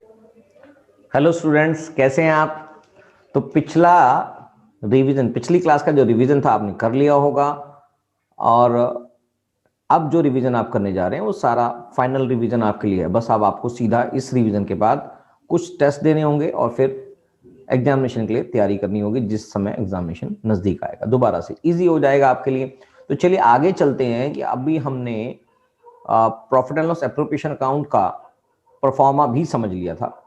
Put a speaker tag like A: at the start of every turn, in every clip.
A: Hello students, कैसे हैं आप। तो पिछली क्लास का जो रिवीजन था आपने कर लिया होगा। और अब जो रिवीजन आप करने जा रहे हैं वो सारा फाइनल रिवीजन आपके लिए है। बस अब आपको सीधा इस रिवीजन के बाद कुछ टेस्ट देने होंगे और फिर एग्जामिनेशन के लिए तैयारी करनी होगी। जिस समय एग्जामिनेशन नजदीक आएगा दोबारा से इजी हो जाएगा आपके लिए। तो चलिए आगे चलते हैं कि अभी हमने profit and loss appropriation account का परफॉर्मा भी समझ लिया था।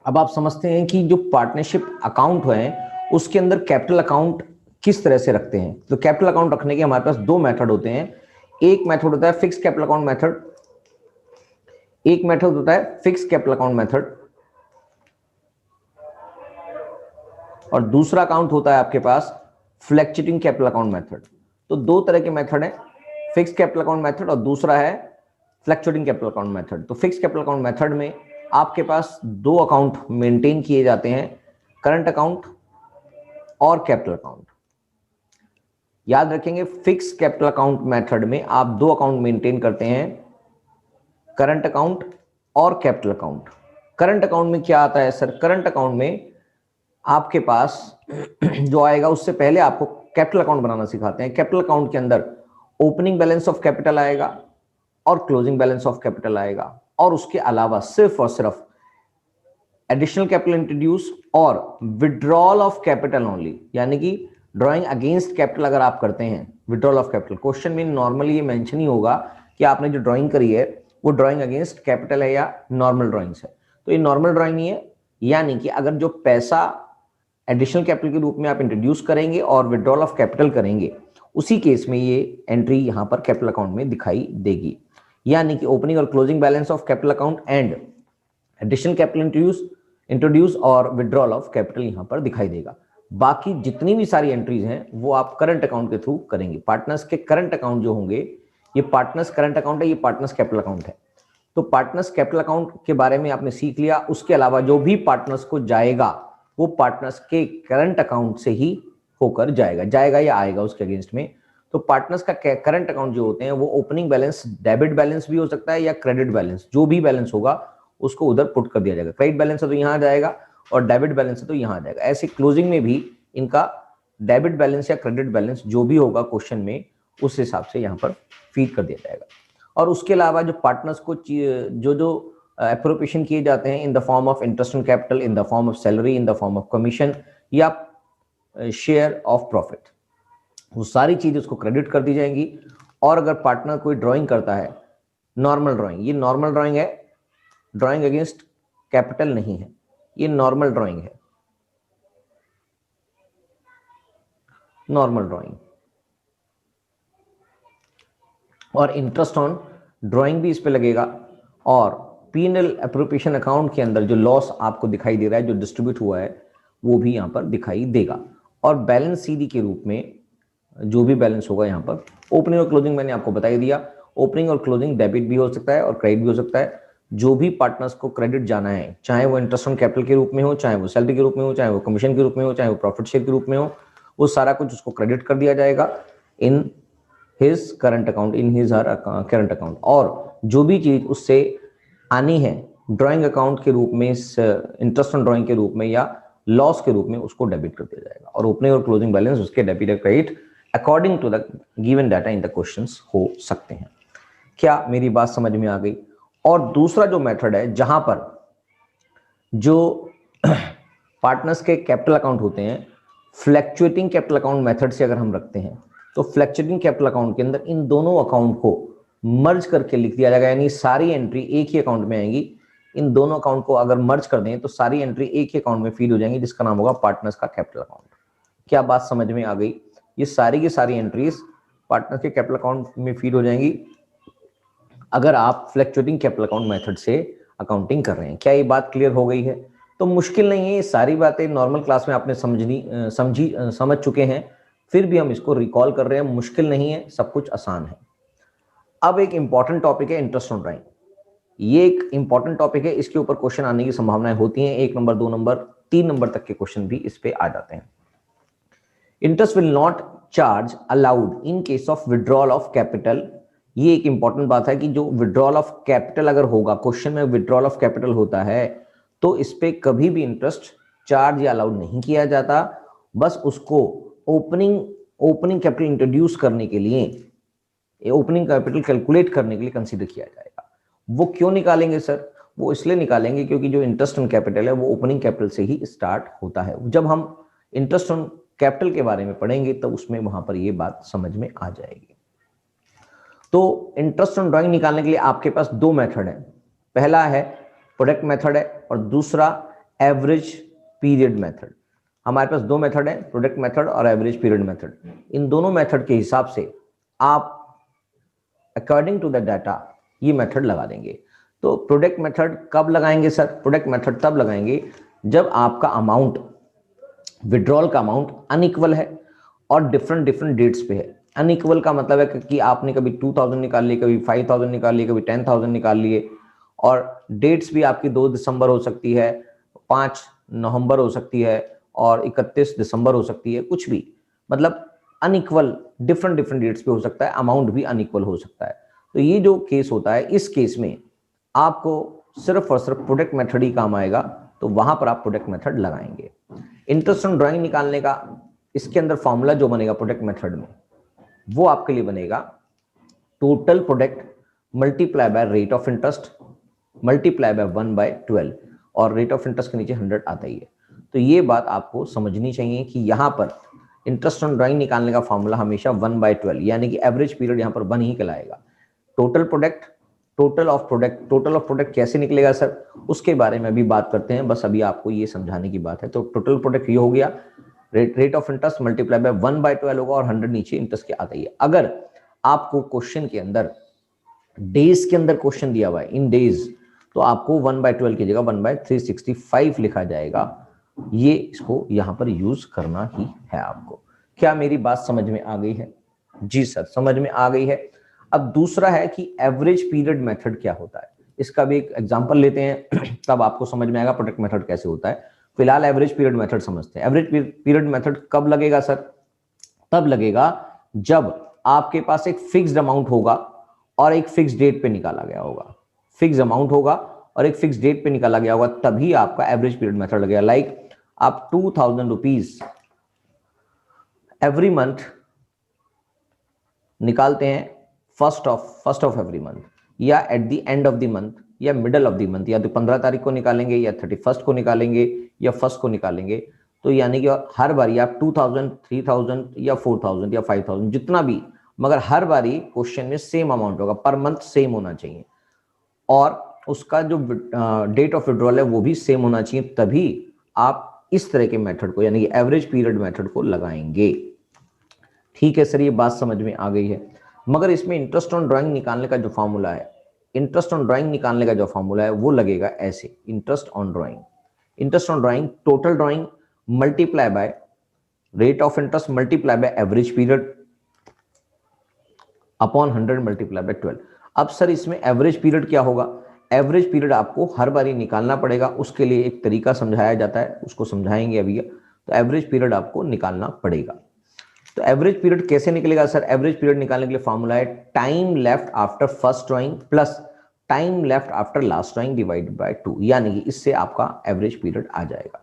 A: अब आप समझते हैं कि जो पार्टनरशिप अकाउंट है उसके अंदर कैपिटल अकाउंट किस तरह से रखते हैं। तो कैपिटल अकाउंट रखने के हमारे पास दो मेथड होते हैं। एक मेथड होता है फिक्स कैपिटल अकाउंट मेथड, एक मेथड होता है फिक्स कैपिटल अकाउंट मेथड, और दूसरा अकाउंट होता है आपके पास फ्लैक्चुएटिंग कैपिटल अकाउंट मेथड। तो दो तरह के मेथड हैं, फिक्स कैपिटल अकाउंट मेथड और दूसरा है फ्लैक्चुएटिंग कैपिटल अकाउंट मेथड। तो फिक्स कैपिटल अकाउंट मेथड में आपके पास दो अकाउंट मेंटेन किए जाते हैं, करंट अकाउंट और कैपिटल अकाउंट। याद रखेंगे फिक्स कैपिटल अकाउंट मेथड में आप दो अकाउंट मेंटेन करते हैं, करंट अकाउंट और कैपिटल अकाउंट। करंट अकाउंट में क्या आता है सर? करंट अकाउंट में आपके पास जो आएगा उससे पहले आपको कैपिटल अकाउंट बनाना सिखाते हैं। कैपिटल अकाउंट के अंदर ओपनिंग बैलेंस ऑफ कैपिटल आएगा और क्लोजिंग बैलेंस ऑफ कैपिटल आएगा, और उसके अलावा सिर्फ और सिर्फ एडिशनल कैपिटल इंट्रोड्यूस और विड्रॉल ऑफ कैपिटल ओनली, यानी कि ड्राइंग अगेंस्ट कैपिटल अगर आप करते हैं विड्रॉल ऑफ कैपिटल। क्वेश्चन में नॉर्मली ये मेंशन ही होगा कि आपने जो ड्राइंग करी है वो ड्राइंग अगेंस्ट कैपिटल है या नॉर्मल ड्राइंग्स है। तो ये नॉर्मल ड्राइंग नहीं है, यानी कि अगर जो पैसा एडिशनल कैपिटल के रूप में आप इंट्रोड्यूस करेंगे और विड्रॉल ऑफ कैपिटल करेंगे, उसी केस में ये एंट्री यहां पर कैपिटल अकाउंट में दिखाई देगी। यानी कि ओपनिंग और closing balance of capital account and additional capital introduce और विड्रॉल ऑफ कैपिटल यहां पर दिखाई देगा। बाकी जितनी भी सारी एंट्रीज हैं वो आप करंट अकाउंट के थ्रू करेंगे। पार्टनर्स के करंट अकाउंट जो होंगे, ये पार्टनर्स करंट अकाउंट है, ये पार्टनर्स कैपिटल अकाउंट है। तो पार्टनर्स कैपिटल अकाउंट के बारे में आपने सीख लिया। उसके अलावा जो भी पार्टनर्स को जाएगा वो पार्टनर्स के करंट अकाउंट से ही होकर जाएगा या आएगा उसके अगेंस्ट में। तो पार्टनर्स का करंट अकाउंट जो होते हैं वो ओपनिंग बैलेंस डेबिट बैलेंस भी हो सकता है या क्रेडिट बैलेंस, जो भी बैलेंस होगा उसको उधर पुट कर दिया जाएगा। क्रेडिट बैलेंस है तो यहां आ जाएगा और डेबिट बैलेंस है तो यहां आ जाएगा। ऐसे क्लोजिंग में भी इनका डेबिट बैलेंस या क्रेडिट बैलेंस जो भी होगा क्वेश्चन में, उस हिसाब से यहां पर फीड कर दिया जाएगा। और उसके अलावा जो पार्टनर्स को जो एप्रोप्रिएशन किए जाते हैं in the form of interest on capital, in the form of salary, in the form of commission या शेयर ऑफ प्रॉफिट, वो सारी चीजें उसको क्रेडिट कर दी जाएंगी। और अगर पार्टनर कोई ड्राइंग करता है, नॉर्मल ड्राइंग, ये नॉर्मल ड्राइंग है, ड्राइंग अगेंस्ट कैपिटल नहीं है, ये नॉर्मल ड्राइंग है, नॉर्मल ड्राइंग। और इंटरेस्ट ऑन ड्राइंग भी इस पे लगेगा। और पीएनएल एप्रोप्रिएशन अकाउंट के अंदर जो लॉस आपको दिखाई दे रहा है, जो डिस्ट्रीब्यूट हुआ है, वो भी यहां पर दिखाई देगा। और बैलेंस सीडी के रूप में जो भी बैलेंस होगा यहां पर, ओपनिंग और क्लोजिंग मैंने आपको बता ही दिया। ओपनिंग और क्लोजिंग डेबिट भी हो सकता है और क्रेडिट भी हो सकता है। जो भी पार्टनर्स को क्रेडिट जाना है, चाहे वो इंटरेस्ट ऑन कैपिटल के रूप में हो, चाहे वो सैलरी के रूप में हो, चाहे वो कमीशन के रूप में हो, चाहे वो प्रॉफिट शेयर के रूप में हो, वो सारा कुछ उसको क्रेडिट कर दिया जाएगा in his current account, in his her current account. और जो भी चीज उससे आनी है ड्राइंग अकाउंट के रूप में, इंटरेस्ट ऑन ड्राइंग के रूप में या लॉस के रूप में, उसको डेबिट कर दिया जाएगा। और ओपनिंग और क्लोजिंग बैलेंस उसके डेबिट या credit according to the given data in the questions हो सकते हैं। क्या मेरी बात समझ में आ गई? और दूसरा जो मेथड है, जहां पर जो पार्टनर्स के कैपिटल अकाउंट होते हैं, फ्लैक्चुएटिंग कैपिटल अकाउंट मेथड से अगर हम रखते हैं, तो फ्लैक्चुएटिंग कैपिटल अकाउंट के अंदर इन दोनों अकाउंट को मर्ज करके लिख दिया जाएगा, यानी सारी एंट्री एक ही अकाउंट में आएगी। इन दोनों अकाउंट को अगर मर्ज कर दें तो सारी एंट्री एक ही अकाउंट में फीड हो जाएंगी, जिसका नाम होगा पार्टनर्स का कैपिटल अकाउंट। क्या बात समझ में आ गई? ये सारी की सारी एंट्रीज पार्टनर्स के कैपिटल अकाउंट में फीड हो जाएंगी अगर आप फ्लैक्चुएटिंग कैपिटल अकाउंट मेथड से अकाउंटिंग कर रहे हैं। क्या ये बात क्लियर हो गई है? तो मुश्किल नहीं है, ये सारी बातें नॉर्मल क्लास में आपने समझ चुके हैं, फिर भी हम इसको रिकॉल कर रहे हैं। मुश्किल नहीं है, सब कुछ आसान है। अब एक इंपॉर्टेंट टॉपिक है इंटरेस्ट ऑन ड्राइंग। ये एक इंपॉर्टेंट टॉपिक है, इसके ऊपर क्वेश्चन आने की संभावनाएं होती हैं। 1 नंबर, 2 नंबर, 3 नंबर तक के क्वेश्चन भी इस पे आ जाते हैं। Interest will not charge allowed in case of withdrawal of capital. ये एक इंपॉर्टेंट बात है कि जो विड्रॉल ऑफ कैपिटल अगर होगा, क्वेश्चन में विड्रॉल ऑफ कैपिटल होता है, तो इस पे कभी भी इंटरेस्ट चार्ज या अलाउड नहीं किया जाता, बस उसको ओपनिंग कैपिटल इंट्रोड्यूस करने के लिए, ओपनिंग कैपिटल कैलकुलेट करने के लिए कंसीडर किया जाएगा। वो क्यों निकालेंगे सर? वो इसलिए निकालेंगे क्योंकि जो इंटरेस्ट ऑन कैपिटल है वो ओपनिंग कैपिटल से ही स्टार्ट होता है। जब हम इंटरेस्ट ऑन कैपिटल के बारे में पढ़ेंगे तब उसमें वहां पर ये बात समझ में आ जाएगी। तो इंटरेस्ट ऑन ड्राइंग निकालने के लिए आपके पास दो मेथड है, पहला है प्रोडक्ट मेथड है और दूसरा एवरेज पीरियड मेथड। हमारे पास दो मेथड है, प्रोडक्ट मेथड और एवरेज पीरियड मेथड। इन दोनों मेथड के हिसाब से आप अकॉर्डिंग टू द डाटा ये मेथड लगा देंगे। तो प्रोडक्ट मेथड कब लगाएंगे सर? प्रोडक्ट मेथड तब लगाएंगे जब आपका अमाउंट, विड्रॉल का अमाउंट अनइक्वल है और डिफरेंट डेट्स पे है। अनइक्वल का मतलब है कि आपने कभी 2000 निकाल लिए, कभी 5000 निकाल लिए, कभी 10,000 निकाल लिए, और डेट्स भी आपकी 2 दिसंबर हो सकती है, 5 नवंबर हो सकती है और 31 दिसंबर हो सकती है, कुछ भी, मतलब अनइक्वल डिफरेंट डेट्स पे हो सकता है, अमाउंट भी अनइक्वल हो सकता है। तो ये जो केस होता है, इस केस में आपको सिर्फ और सिर्फ प्रोडक्ट मेथड ही काम आएगा, तो वहां पर आप प्रोडक्ट मेथड लगाएंगे। इंटरेस्ट ऑन ड्राइंग निकालने का इसके अंदर फॉर्मूला जो बनेगा प्रोडक्ट मेथड में, वो आपके लिए बनेगा total product multiply by rate of interest multiply by 1/12, और रेट ऑफ इंटरेस्ट के नीचे 100 आता ही है। तो ये बात आपको समझनी चाहिए कि यहां पर इंटरेस्ट ऑन ड्राइंग निकालने का फॉर्मूला हमेशा 1/12, यानी कि एवरेज पीरियड यहां पर 1 ही कहलाएगा। Total product, total of product कैसे निकलेगा सर, उसके बारे में भी बात करते हैं, बस अभी आपको ये समझाने की बात है। तो टोटल प्रोडक्ट ये हो गया, rate of interest multiply by 1/12 होगा और 100 नीचे इंटरेस्ट के आता ही है। अगर आपको क्वेश्चन के अंदर डेज के अंदर क्वेश्चन दिया हुआ है, इन डेज, तो आपको 1/12 की जगह 1/365 लिखा जाएगा। ये इसको यहां पर यूज करना ही है आपको। क्या मेरी बात समझ में आ गई है? जी सर, समझ में आ गई है। अब दूसरा है कि एवरेज पीरियड मेथड क्या होता है, इसका भी एक एग्जांपल लेते हैं तब आपको समझ में आएगा प्रोडक्ट मेथड कैसे होता है। फिलहाल एवरेज पीरियड मेथड समझते हैं। एवरेज पीरियड मेथड कब लगेगा सर? तब लगेगा जब आपके पास एक फिक्स्ड अमाउंट होगा और एक फिक्स डेट पे निकाला गया होगा। फिक्स अमाउंट होगा और एक फिक्स डेट पे निकाला गया होगा, तभी आपका एवरेज पीरियड मेथड लगेगा। लाइक आप 2000 रुपीज एवरी मंथ निकालते हैं फर्स्ट ऑफ एवरी मंथ, या eight the end of the month, या मिडल ऑफ द मंथ, या तो 15 तारीख को निकालेंगे, या 31 को निकालेंगे, या फर्स्ट को निकालेंगे। तो यानी कि हर बारी आप 2000, 3000 या 4000 या 5000 जितना भी, मगर हर बारी क्वेश्चन में सेम अमाउंट होगा, पर मंथ सेम होना चाहिए, और उसका जो डेट ऑफ विड्रॉल है वो भी सेम होना चाहिए, तभी आप इस तरह के मेथड को, यानी कि एवरेज पीरियड मेथड को लगाएंगे। ठीक है सर, ये बात समझ में आ गई है। मगर इसमें इंटरेस्ट ऑन ड्राइंग निकालने का जो फॉर्मूला है, इंटरेस्ट ऑन ड्राइंग निकालने का जो फॉर्मूला है वो लगेगा ऐसे, interest on drawing total drawing multiply by rate of interest multiply by average period upon 100 multiply by 12। अब सर इसमें एवरेज पीरियड क्या होगा? एवरेज पीरियड आपको हर बारी निकालना पड़ेगा, उसके लिए एक तरीका समझाया जाता है, उसको समझाएंगे अभी। तो एवरेज पीरियड आपको निकालना पड़ेगा। तो एवरेज पीरियड कैसे निकलेगा सर? एवरेज पीरियड निकालने के लिए फॉर्मूला है time left after first drawing plus time left after last drawing divided by 2, यानी कि इससे आपका एवरेज पीरियड आ जाएगा।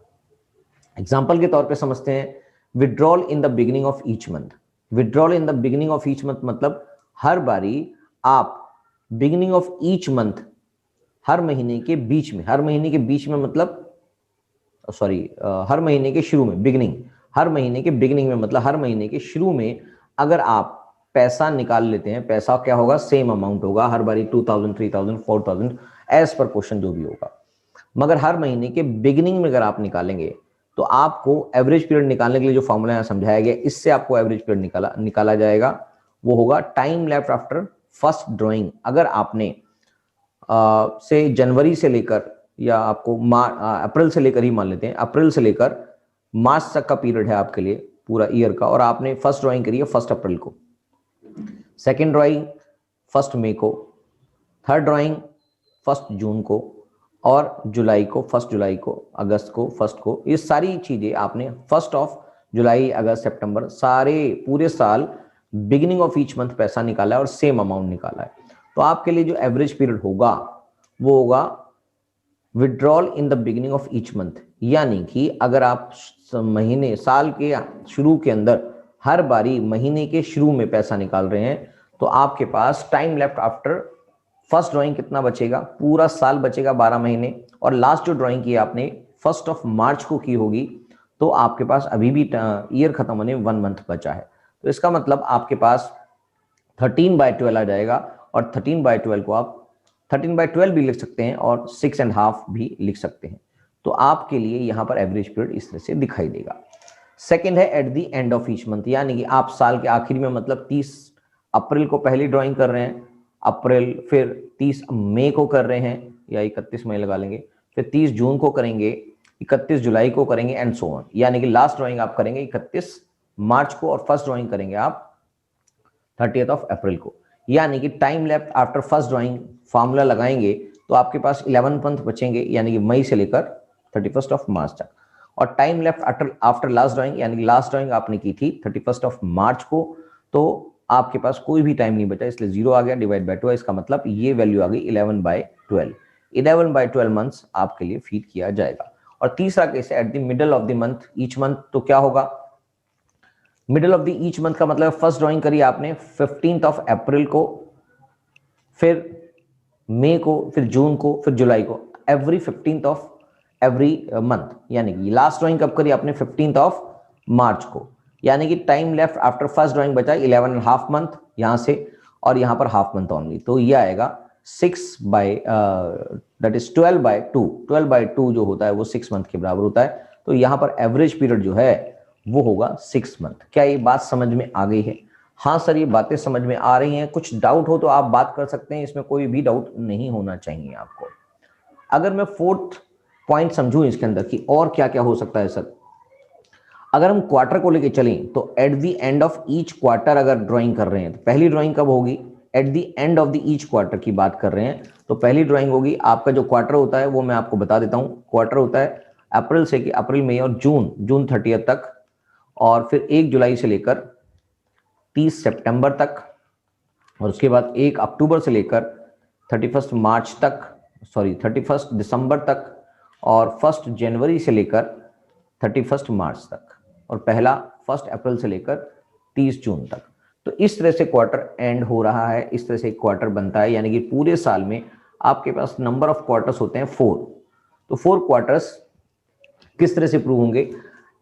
A: एग्जांपल के तौर पे समझते हैं, withdrawal in the beginning of each month. Withdrawal in the beginning of each month मतलब हर बारी आप बिगिनिंग ऑफ ईच मंथ, हर महीने के बीच में, हर महीने के बीच में मतलब हर महीने के शुरू में, बिगिनिंग, हर महीने के बिगिनिंग में मतलब हर महीने के शुरू में अगर आप पैसा निकाल लेते हैं, पैसा क्या होगा? सेम अमाउंट होगा हर बारी, 2000, 3000, 4000 एज पर क्वेश्चन जो भी होगा। मगर हर महीने के बिगिनिंग में अगर आप निकालेंगे तो आपको एवरेज पीरियड निकालने के लिए जो फॉर्मूला यहाँ समझाया गया, इससे आपको एवरेज पीरियड निकाला जाएगा। वो होगा time left after first drawing. अगर आपने से जनवरी से लेकर, या आपको अप्रैल से लेकर ही मान लेते हैं, अप्रैल से लेकर मार्च तक का पीरियड है आपके लिए पूरा ईयर का, और आपने फर्स्ट ड्राइंग करी है 1 अप्रैल को, सेकेंड ड्राइंग 1 मई को, थर्ड ड्राइंग 1 जून को, और जुलाई को 1 जुलाई को, अगस्त को 1 को। ये सारी चीजें आपने 1 जुलाई, अगस्त, सितंबर, सारे पूरे साल बिगिनिंग ऑफ ईच मंथ पैसा निकाला है और सेम अमाउंट निकाला है। तो आपके लिए जो एवरेज पीरियड होगा वो होगा withdrawal in the beginning of each month, यानी कि अगर आप महीने साल के शुरू के अंदर हर बारी महीने के शुरू में पैसा निकाल रहे हैं तो आपके पास time left after first drawing कितना बचेगा, पूरा साल बचेगा 12 महीने, और लास्ट जो ड्राइंग की आपने 1 मार्च को की होगी तो आपके पास अभी भी ईयर खत्म होने 1 मंथ बचा है। तो इसका मतलब आपके पास 13/12 आ जाएगा, और 13/12 को आप 13/12 भी लिख सकते हैं और 6.5 भी लिख सकते हैं। तो आपके लिए यहाँ पर एवरेज पीरियड इस तरह से दिखाई देगा। सेकेंड है at the end of each month, यानी कि आप साल के आखिर में, मतलब 30 अप्रैल को पहली ड्राइंग कर रहे हैं, अप्रैल, फिर 30 मई को कर रहे हैं या 31 मई लगा लेंगे, फिर 30 जून को करेंगे, 31 जुलाई को करेंगे एंड सो ऑन, यानी कि लास्ट ड्राइंग आप करेंगे 31 मार्च को और फर्स्ट ड्राइंग करेंगे आप 30th ऑफ अप्रैल को, यानी कि time left after first drawing formula लगाएंगे तो आपके पास 11 मंथ बचेंगे, यानी कि मई से लेकर 31 ऑफ मार्च तक। और time left after last drawing, यानी कि लास्ट ड्राइंग आपने की थी 31 ऑफ मार्च को, तो आपके पास कोई भी टाइम नहीं बचा, इसलिए 0 आ गया, डिवाइड बाय 2, इसका मतलब ये वैल्यू आ गई 11/12। 11/12 मंथ्स आपके लिए फीड किया जाएगा। और तीसरा केस है at the middle of the month each month, तो क्या होगा, middle of the each month का मतलब फर्स्ट ड्राइंग करी आपने 15th ऑफ अप्रैल को, फिर मई को, फिर जून को, फिर जुलाई को, every 15th of every month, यानी कि लास्ट ड्राइंग कब करी आपने 15th ऑफ मार्च को, यानी कि time left after first drawing बचा 11.5 मंथ यहां से, और यहां पर हाफ मंथ ओनली, तो ये आएगा 12/2। 12/2 जो होता है वो 6 मंथ के बराबर होता है। तो यहां पर एवरेज पीरियड जो है वो होगा 6 मंथ। क्या ये बात समझ में आ गई है? हाँ सर, ये बातें समझ में आ रही हैं। कुछ डाउट हो तो आप बात कर सकते हैं, इसमें कोई भी डाउट नहीं होना चाहिए आपको। अगर मैं 4th पॉइंट समझूं इसके अंदर कि और क्या क्या हो सकता है सर, अगर हम क्वार्टर को लेके चलें तो eight the end of each quarter अगर ड्राइंग कर रहे हैं तो पहली ड्राइंग कब होगी, eight the end of the each quarter की बात कर रहे हैं तो पहली ड्राइंग होगी, आपका जो क्वार्टर होता है वो मैं आपको बता देता हूं। क्वार्टर होता है अप्रैल से कि अप्रैल, मई और जून 30 तक, और फिर 1 जुलाई से लेकर 30 सितंबर तक, और उसके बाद 1 अक्टूबर से लेकर 31 मार्च तक, 31 दिसंबर तक, और 1 जनवरी से लेकर 31 मार्च तक, और पहला 1 अप्रैल से लेकर 30 जून तक। तो इस तरह से क्वार्टर एंड हो रहा है, इस तरह से क्वार्टर बनता है, यानी कि पूरे साल में आपके पास नंबर ऑफ क्वार्टर्स होते हैं 4। तो 4 क्वार्टर्स किस तरह से प्रूव होंगे,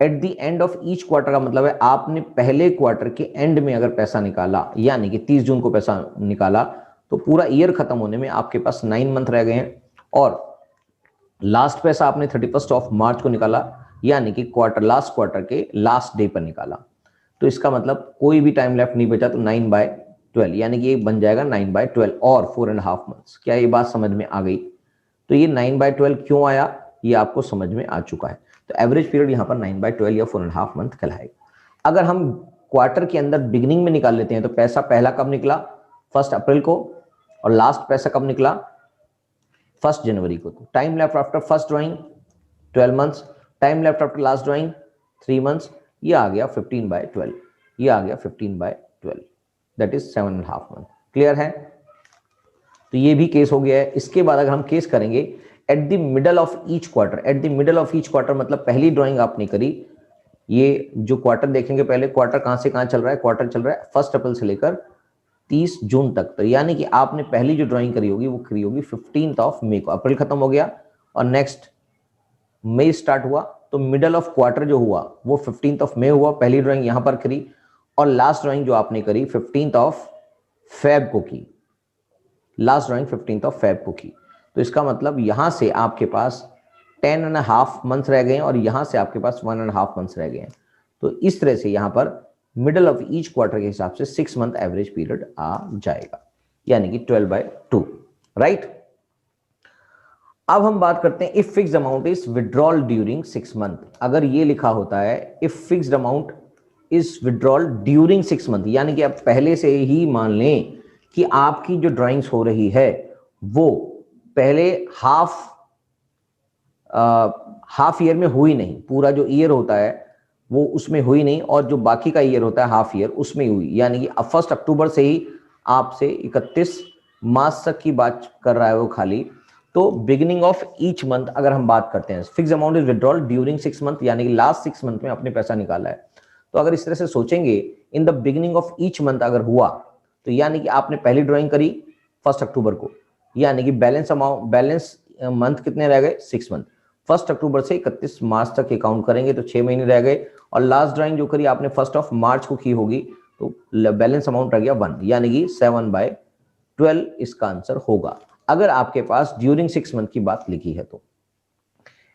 A: eight the end of each quarter का मतलब है आपने पहले क्वार्टर के एंड में अगर पैसा निकाला, यानी कि 30 जून को पैसा निकाला, तो पूरा ईयर खत्म होने में आपके पास 9 मंथ रह गए हैं, और लास्ट पैसा आपने 31 ऑफ मार्च को निकाला, यानी कि लास्ट क्वार्टर के लास्ट डे पर निकाला। तो इसका मतलब कोई भी टाइम लेफ्ट नहीं बचा, तो 9/12, यानी कि ये बन जाएगा 9/12 और 4.5 मंथ्स। क्या ये बात समझ में आ गई? तो ये 9/12 क्यों आया ये आपको समझ में आ चुका है। तो एवरेज पीरियड यहाँ पर 9/12 या 4.5 मंथ कहलाएगा। अगर हम क्वार्टर के अंदर बिगिनिंग में निकाल लेते हैं तो पैसा पहला कब निकला, 1 अप्रैल को, और लास्ट पैसा कब निकला, 1 जनवरी को। तो time left after first drawing 12 months, time left after last drawing 3 months, ये आ गया 15/12, ये आ गया 15/12, दैट इज 7.5 मंथ। क्लियर है? तो ये भी केस हो गया है। इसके बाद अगर हम केस करेंगे at the middle of each quarter, at the middle of each quarter मतलब पहली ड्राइंग आपने करी, ये जो क्वार्टर देखेंगे पहले, क्वार्टर कहां से कहां चल रहा है, क्वार्टर चल रहा है 1 अप्रैल से लेकर 30 जून तक। तो यानी कि आपने पहली जो ड्राइंग करी होगी वो करी होगी 15th ऑफ मई को, अप्रैल खत्म हो गया और नेक्स्ट मई स्टार्ट हुआ, तो मिडल ऑफ क्वार्टर जो हुआ वो 15th ऑफ मई हुआ, पहली ड्राइंग यहां पर करी, और लास्ट ड्राइंग जो आपने करी 15th ऑफ फेब को की, last drawing 15th of Feb को की। तो इसका मतलब यहां से आपके पास 10.5 मंथ्स रह गए हैं, और यहां से आपके पास 1.5 मंथ्स रह गए हैं। तो इस तरह से यहां पर मिडल ऑफ ईच क्वार्टर के हिसाब से 6 मंथ एवरेज पीरियड आ जाएगा, यानी कि 12/2, राइट। अब हम बात करते हैं if fixed amount is withdrawal during 6 month. अगर ये लिखा होता है if fixed amount is withdrawal during 6 month, यानी कि आप पहले से ही मान लें कि आपकी जो ड्राइंग्स हो रही है वो पहले हाफ ईयर में हुई नहीं, पूरा जो ईयर होता है वो उसमें हुई नहीं, और जो बाकी का ईयर होता है हाफ ईयर उसमें हुई, यानी कि 1 अक्टूबर से ही आपसे 31 मार्च तक की बात कर रहा है वो खाली, तो बिगिनिंग ऑफ ईच मंथ अगर हम बात करते हैं, fix amount is withdrawal during 6 month, यानी कि लास्ट 6 मंथ में आपने पैसा निकाला है। तो अगर इस तरह से सोचेंगे in the beginning of each month अगर हुआ, तो यानी कि आपने पहली ड्राइंग करी 1 अक्टूबर को, यानी कि बैलेंस मंथ कितने रह गए 6 मंथ। 1 अक्टूबर से 31 मार्च तक ये काउंट करेंगे तो 6 महीने रह गए, और लास्ट ड्राइंग जो करी आपने 1 मार्च को की होगी, तो बैलेंस अमाउंट रह गया 1, यानी कि 7/12 इसका आंसर होगा, अगर आपके पास ड्यूरिंग 6 मंथ की बात लिखी है तो।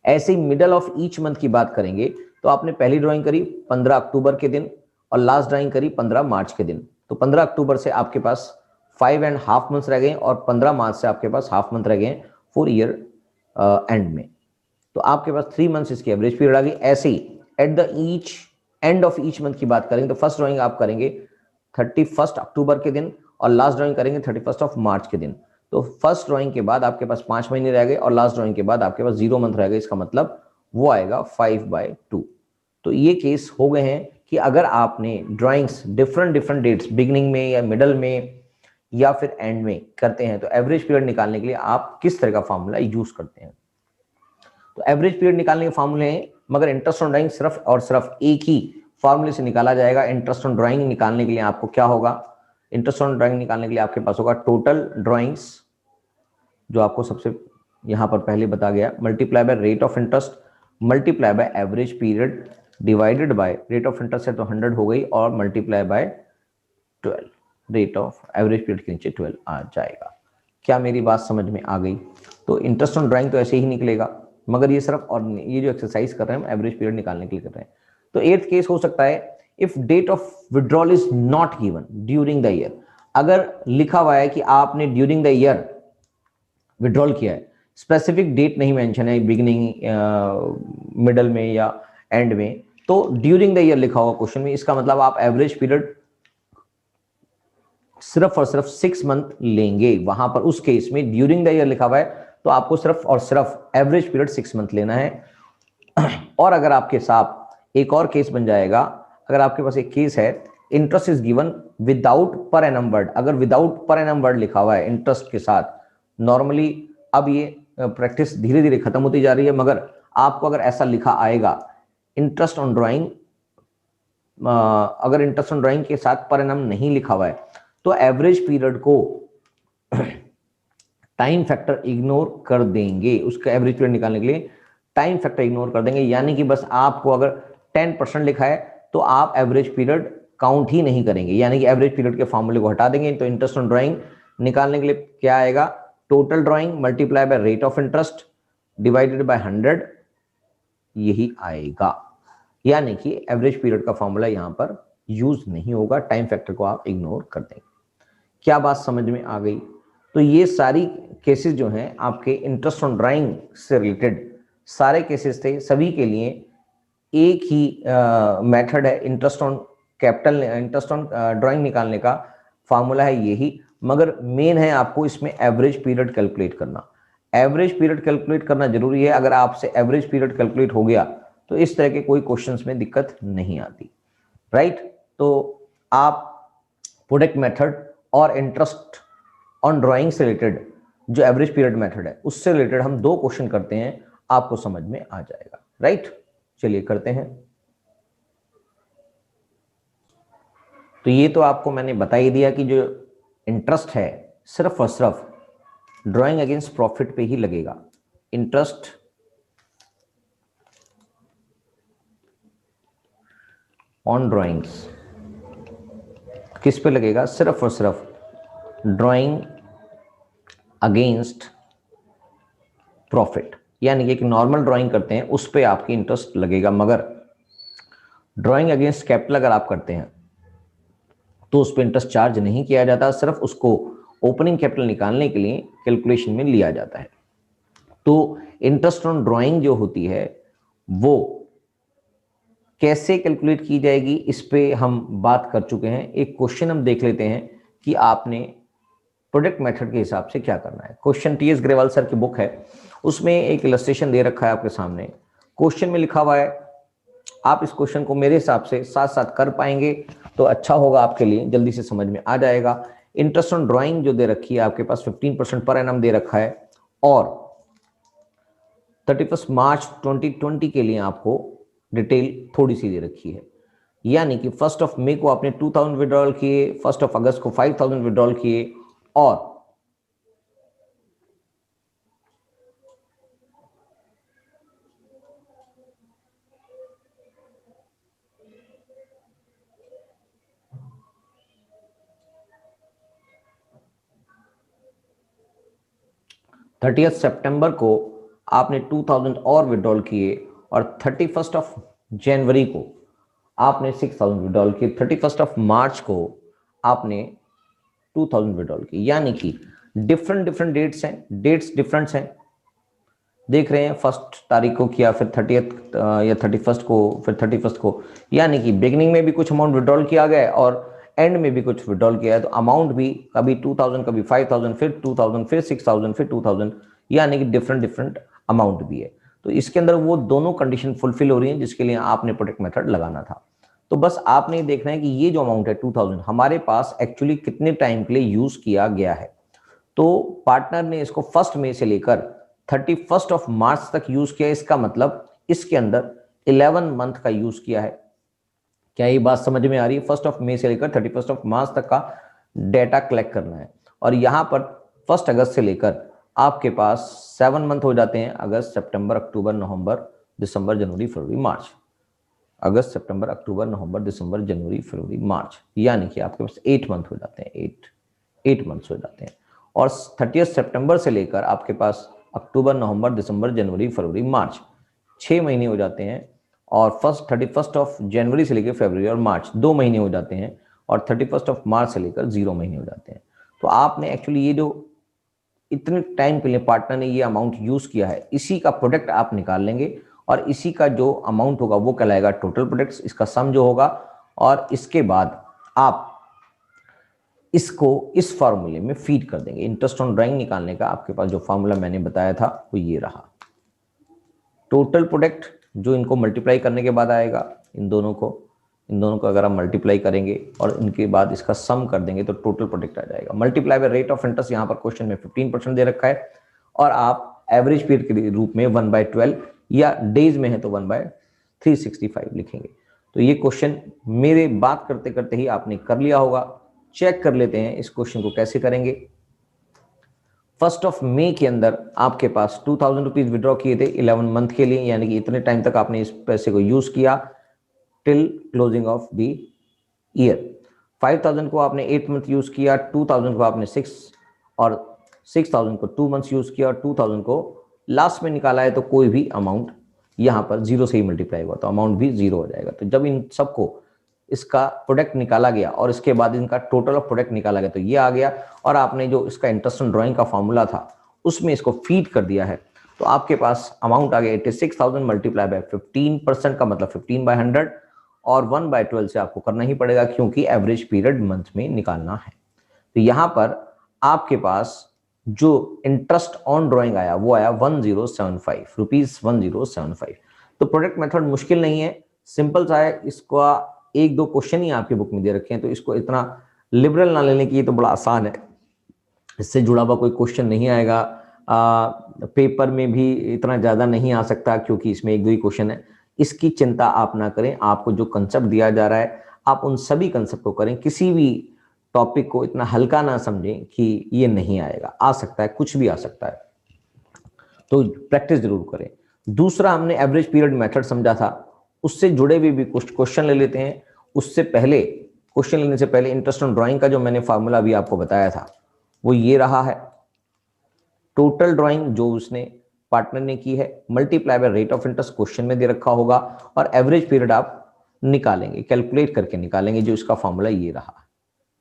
A: ऐसे ही मिडल ऑफ ईच मंथ की बात करेंगे, तो आपने पहली ड्राइंग करी 15 अक्टूबर के दिन और लास्ट ड्राइंग करी 15 मार्च के दिन, तो 15 अक्टूबर से आपके पास 5.5 मंथ्स रह गए और 15 मार्च से आपके पास हाफ मंथ रह गए फॉर ईयर एंड में, तो आपके पास 3 मंथ्स इसकी एवरेज पीरियड आ गई। ऐसे ही at the end of each month की बात करेंगे, तो फर्स्ट ड्राइंग आप करेंगे 31 अक्टूबर के दिन और लास्ट ड्राइंग करेंगे 31 मार्च के दिन, तो फर्स्ट ड्राइंग के बाद आपके पास 5 महीने रह गए और लास्ट ड्राइंग के बाद आपके पास 0 मंथ रह गए, इसका मतलब वो आएगा 5/2। तो ये केस हो गए हैं कि अगर आपने ड्राइंग्स डिफरेंट डेट्स बिगिनिंग में या मिडल में या फिर एंड में करते हैं, तो एवरेज पीरियड निकालने के लिए आप किस तरह का फॉर्मूला यूज करते हैं। तो एवरेज पीरियड निकालने के फॉर्मूले हैं, मगर इंटरेस्ट ऑन ड्राइंग सिर्फ और सिर्फ एक ही फॉर्मूले से निकाला जाएगा। इंटरेस्ट ऑन ड्राइंग निकालने के लिए आपको क्या होगा, इंटरेस्ट ऑन ड्राइंग निकालने के लिए आपके पास होगा टोटल ड्राइंग्स, जो आपको सबसे यहां पर पहले बता गया, multiply by rate of interest multiply by average period divided by rate of interest है तो 100 हो गई, और multiply by 12, rate of average period के नीचे 12 आ जाएगा। क्या मेरी बात समझ में आ गई? तो इंटरेस्ट ऑन ड्राइंग तो ऐसे ही निकलेगा, मगर ये सिर्फ, और ये जो एक्सरसाइज कर रहे हैं हम एवरेज पीरियड निकालने के लिए कर रहे हैं। तो 8th केस हो सकता है, if date of withdrawal is not given during the year, अगर लिखा हुआ है कि आपने ड्यूरिंग द ईयर विड्रॉल किया है, स्पेसिफिक डेट नहीं मेंशन है बिगिनिंग मिडल में या एंड में, तो ड्यूरिंग द ईयर लिखा हुआ क्वेश्चन में, इसका मतलब आप एवरेज पीरियड सिर्फ और सिर्फ 6 मंथ लेंगे। वहां पर उस केस में ड्यूरिंग द ईयर लिखा हुआ है तो आपको सिर्फ और सिर्फ एवरेज पीरियड 6 मंथ लेना है। और अगर आपके साथ एक और केस बन जाएगा, अगर आपके पास एक केस है interest is given without per annum word, अगर विदाउट पर एनम वर्ड लिखा हुआ है इंटरेस्ट के साथ, नॉर्मली अब ये प्रैक्टिस धीरे धीरे खत्म होती जा रही है, मगर आपको अगर ऐसा लिखा आएगा इंटरेस्ट ऑन ड्राइंग, अगर इंटरेस्ट ऑन ड्राइंग के साथ पर एनम नहीं लिखा हुआ है तो एवरेज पीरियड को टाइम फैक्टर इग्नोर कर देंगे, उसका एवरेज पीरियड निकालने के लिए टाइम फैक्टर इग्नोर कर देंगे, यानी कि बस आपको अगर 10% लिखा है तो आप एवरेज पीरियड काउंट ही नहीं करेंगे, यानी कि एवरेज पीरियड के फॉर्मूले को हटा देंगे। तो इंटरेस्ट ऑन ड्राइंग निकालने के लिए क्या आएगा, total drawing multiply by rate of interest divided by 100, यही आएगा, यानी कि एवरेज पीरियड का फॉर्मूला यहां पर यूज नहीं होगा, टाइम फैक्टर को आप इग्नोर कर देंगे। क्या बात समझ में आ गई? तो ये सारी केसेस जो हैं आपके इंटरेस्ट ऑन ड्राइंग से रिलेटेड सारे केसेस थे, सभी के लिए एक ही मेथड है, interest on capital, interest on drawing निकालने का फॉर्मूला है यही, मगर मेन है आपको इसमें एवरेज पीरियड कैलकुलेट करना। एवरेज पीरियड कैलकुलेट करना जरूरी है, अगर आपसे एवरेज पीरियड कैलकुलेट हो गया तो इस तरह के कोई क्वेश्चंस में दिक्कत नहीं आती, राइट। तो आप प्रोडक्ट मेथड और इंटरेस्ट ऑन ड्राइंग से रिलेटेड जो एवरेज पीरियड मेथड है उससे रिलेटेड हम 2 क्वेश्चन करते हैं, आपको समझ में आ जाएगा, राइट। चलिए करते हैं। तो ये तो आपको मैंने बता ही दिया कि जो इंटरेस्ट है सिर्फ और सिर्फ ड्राइंग अगेंस्ट प्रॉफिट पे ही लगेगा। इंटरेस्ट ऑन ड्राइंग्स किस पे लगेगा, सिर्फ और सिर्फ ड्राइंग अगेंस्ट प्रॉफिट, यानी कि एक नॉर्मल ड्राइंग करते हैं उस पे आपकी इंटरेस्ट लगेगा, मगर ड्राइंग अगेंस्ट कैपिटल अगर आप करते हैं तो उस पर इंटरेस्ट चार्ज नहीं किया जाता, सिर्फ उसको ओपनिंग कैपिटल निकालने के लिए कैलकुलेशन में लिया जाता है। तो इंटरेस्ट ऑन ड्राइंग जो होती है वो कैसे कैलकुलेट की जाएगी इस पे हम बात कर चुके हैं। एक क्वेश्चन हम देख लेते हैं कि आपने प्रोडक्ट मेथड के हिसाब से क्या करना है। क्वेश्चन टीएस ग्रेवाल सर की बुक है, उसमें एक इलस्ट्रेशन दे रखा है आपके सामने। क्वेश्चन में लिखा हुआ है, आप इस क्वेश्चन को मेरे हिसाब से साथ साथ कर पाएंगे तो अच्छा होगा, आपके लिए जल्दी से समझ में आ जाएगा। इंटरेस्ट ऑन ड्राइंग जो दे रखी है आपके पास 15% पर एनम दे रखा है, और 31 मार्च 2020 के लिए आपको डिटेल थोड़ी सी दे रखी है, यानी कि 1 मई को आपने 2000 विड्रॉल किए, 1 अगस्त को 5000 विड्रॉल किए, और 30 सितंबर को आपने 2000 और विड्रॉल किए, और 31 जनवरी को आपने 6000 विड्रॉल किए, 31 मार्च को आपने 2000 विड्रॉल किए, यानी कि डिफरेंट डेट्स हैं, डेट्स डिफरेंट्स हैं, देख रहे हैं। 1 तारीख को किया, फिर 30th या 31 को, फिर 31 को, यानी कि बिगिनिंग में भी कुछ अमाउंट विड्रॉल किया गया और एंड में भी कुछ विड्रॉल किया है, तो अमाउंट भी कभी 2000, कभी 5000, फिर 2000, फिर 6000, फिर 2000, यानी कि डिफरेंट अमाउंट भी है। तो इसके अंदर वो दोनों कंडीशन फुलफिल हो रही हैं जिसके लिए आपने प्रोटेक्ट मेथड लगाना था। तो बस आपने ये देखना है कि ये जो अमाउंट है 2000 हमारे पास एक्चुअली कितने टाइम के लिए यूज किया गया है। तो पार्टनर ने इसको 1 मई से लेकर 31 मार्च तक यूज किया, इसका मतलब इसके अंदर 11 मंथ का यूज किया है। क्या ये बात समझ में आ रही है? 1 मई से लेकर 31 मार्च तक का डेटा कलेक्ट करना है, और यहां पर 1 अगस्त से लेकर आपके पास 7 मंथ हो जाते हैं, अगस्त, सितंबर, अक्टूबर, नवंबर, दिसंबर, जनवरी, फरवरी, मार्च। अगस्त, सितंबर, अक्टूबर, नवंबर, दिसंबर, जनवरी, फरवरी, मार्च, यानी कि आपके पास 8 मंथ हो जाते हैं, 8 मंथ्स हो जाते हैं। और 30 सितंबर से लेकर आपके पास अक्टूबर, नवंबर, दिसंबर, जनवरी, फरवरी, मार्च 6 महीने हो जाते हैं। और 31 जनवरी से लेकर फरवरी और मार्च 2 महीने हो जाते हैं, और 31 मार्च से लेकर 0 महीने हो जाते हैं। तो आपने एक्चुअली ये जो इतने टाइम के लिए पार्टनर ने ये अमाउंट यूज किया है, इसी का प्रोडक्ट आप निकाल लेंगे, और इसी का जो अमाउंट होगा वो कहलाएगा टोटल प्रोडक्ट्स, इसका सम जो होगा। और इसके बाद आप इसको इस फार्मूले में फीड कर देंगे। इंटरेस्ट ऑन ड्राइंग निकालने का आपके पास जो फार्मूला मैंने बताया था वो ये रहा। टोटल प्रोडक्ट जो इनको मल्टीप्लाई करने के बाद आएगा, इन दोनों को अगर आप मल्टीप्लाई करेंगे और इनके बाद इसका सम कर देंगे तो टोटल प्रोडक्ट आ जाएगा। Multiply by rate of interest यहाँ पर क्वेश्चन में 15% दे रखा है, और आप एवरेज पीरियड के रूप में 1/12 या डेज में है तो 1/365 लिखेंगे। तो ये क्वेश्चन मेरे बात करते करते ही आपने कर लिया होगा। चेक कर लेते हैं इस क्वेश्चन को कैसे करेंगे। 1 मई के अंदर आपके पास 2000 रुपीज विड्रॉ किए थे 11 मंथ के लिए, यानी कि इतने टाइम तक आपने इस पैसे को यूज किया till closing of the year. 5000 को आपने 8 मंथ यूज किया, 2000 को आपने 6, और 6000 को 2 मंथ्स यूज किया, और 2000 को लास्ट में निकाला है, तो कोई भी अमाउंट यहाँ पर 0 से ही मल्टीप्लाई हुआ तो अमाउंट भी 0 हो जाएगा। तो जब इन सबको इसका प्रोडक्ट निकाला गया और इसके बाद इनका टोटल ऑफ प्रोडक्ट निकाला गया तो ये आ गया, और आपने जो इसका इंटरेस्ट ऑन ड्राइंग का फॉर्मूला था उसमें इसको फीड कर दिया है, तो आपके पास अमाउंट आ गया 86,000 मल्टीप्लाई बाय 15% का मतलब 15/100, और 1/12 से आपको करना ही पड़ेगा क्योंकि एवरेज पीरियड मंथ में निकालना है। तो यहाँ पर आपके पास जो इंटरेस्ट ऑन ड्राइंग आया वो आया 1075 रुपीज 1075। तो प्रोडक्ट मेथड मुश्किल नहीं है, सिंपल सा है। इसका 1-2 क्वेश्चन ही आपकी बुक में दे रखे हैं, तो इसको इतना लिबरल ना लेने की, ये तो बड़ा आसान है, इससे जुड़ा हुआ कोई क्वेश्चन नहीं आएगा। पेपर में भी इतना ज्यादा नहीं आ सकता क्योंकि इसमें 1-2 ही क्वेश्चन है। इसकी चिंता आप ना करें, आपको जो कंसेप्ट दिया जा रहा है आप उन सभी कंसेप्ट को करें, किसी भी टॉपिक को इतना हल्का ना समझें कि ये नहीं आएगा, आ सकता है, कुछ भी आ सकता है, तो प्रैक्टिस जरूर करें। दूसरा हमने एवरेज पीरियड मेथड समझा था, उससे जुड़े हुए भी कुछ क्वेश्चन ले लेते हैं। उससे पहले क्वेश्चन लेने से पहले इंटरेस्ट ऑन ड्राइंग का जो मैंने फार्मूला अभी आपको बताया था वो ये रहा है। टोटल ड्राइंग जो उसने पार्टनर ने की है multiply by rate of interest question में दे रखा होगा, और एवरेज पीरियड आप निकालेंगे, कैलकुलेट करके निकालेंगे, जो इसका फार्मूला ये रहा।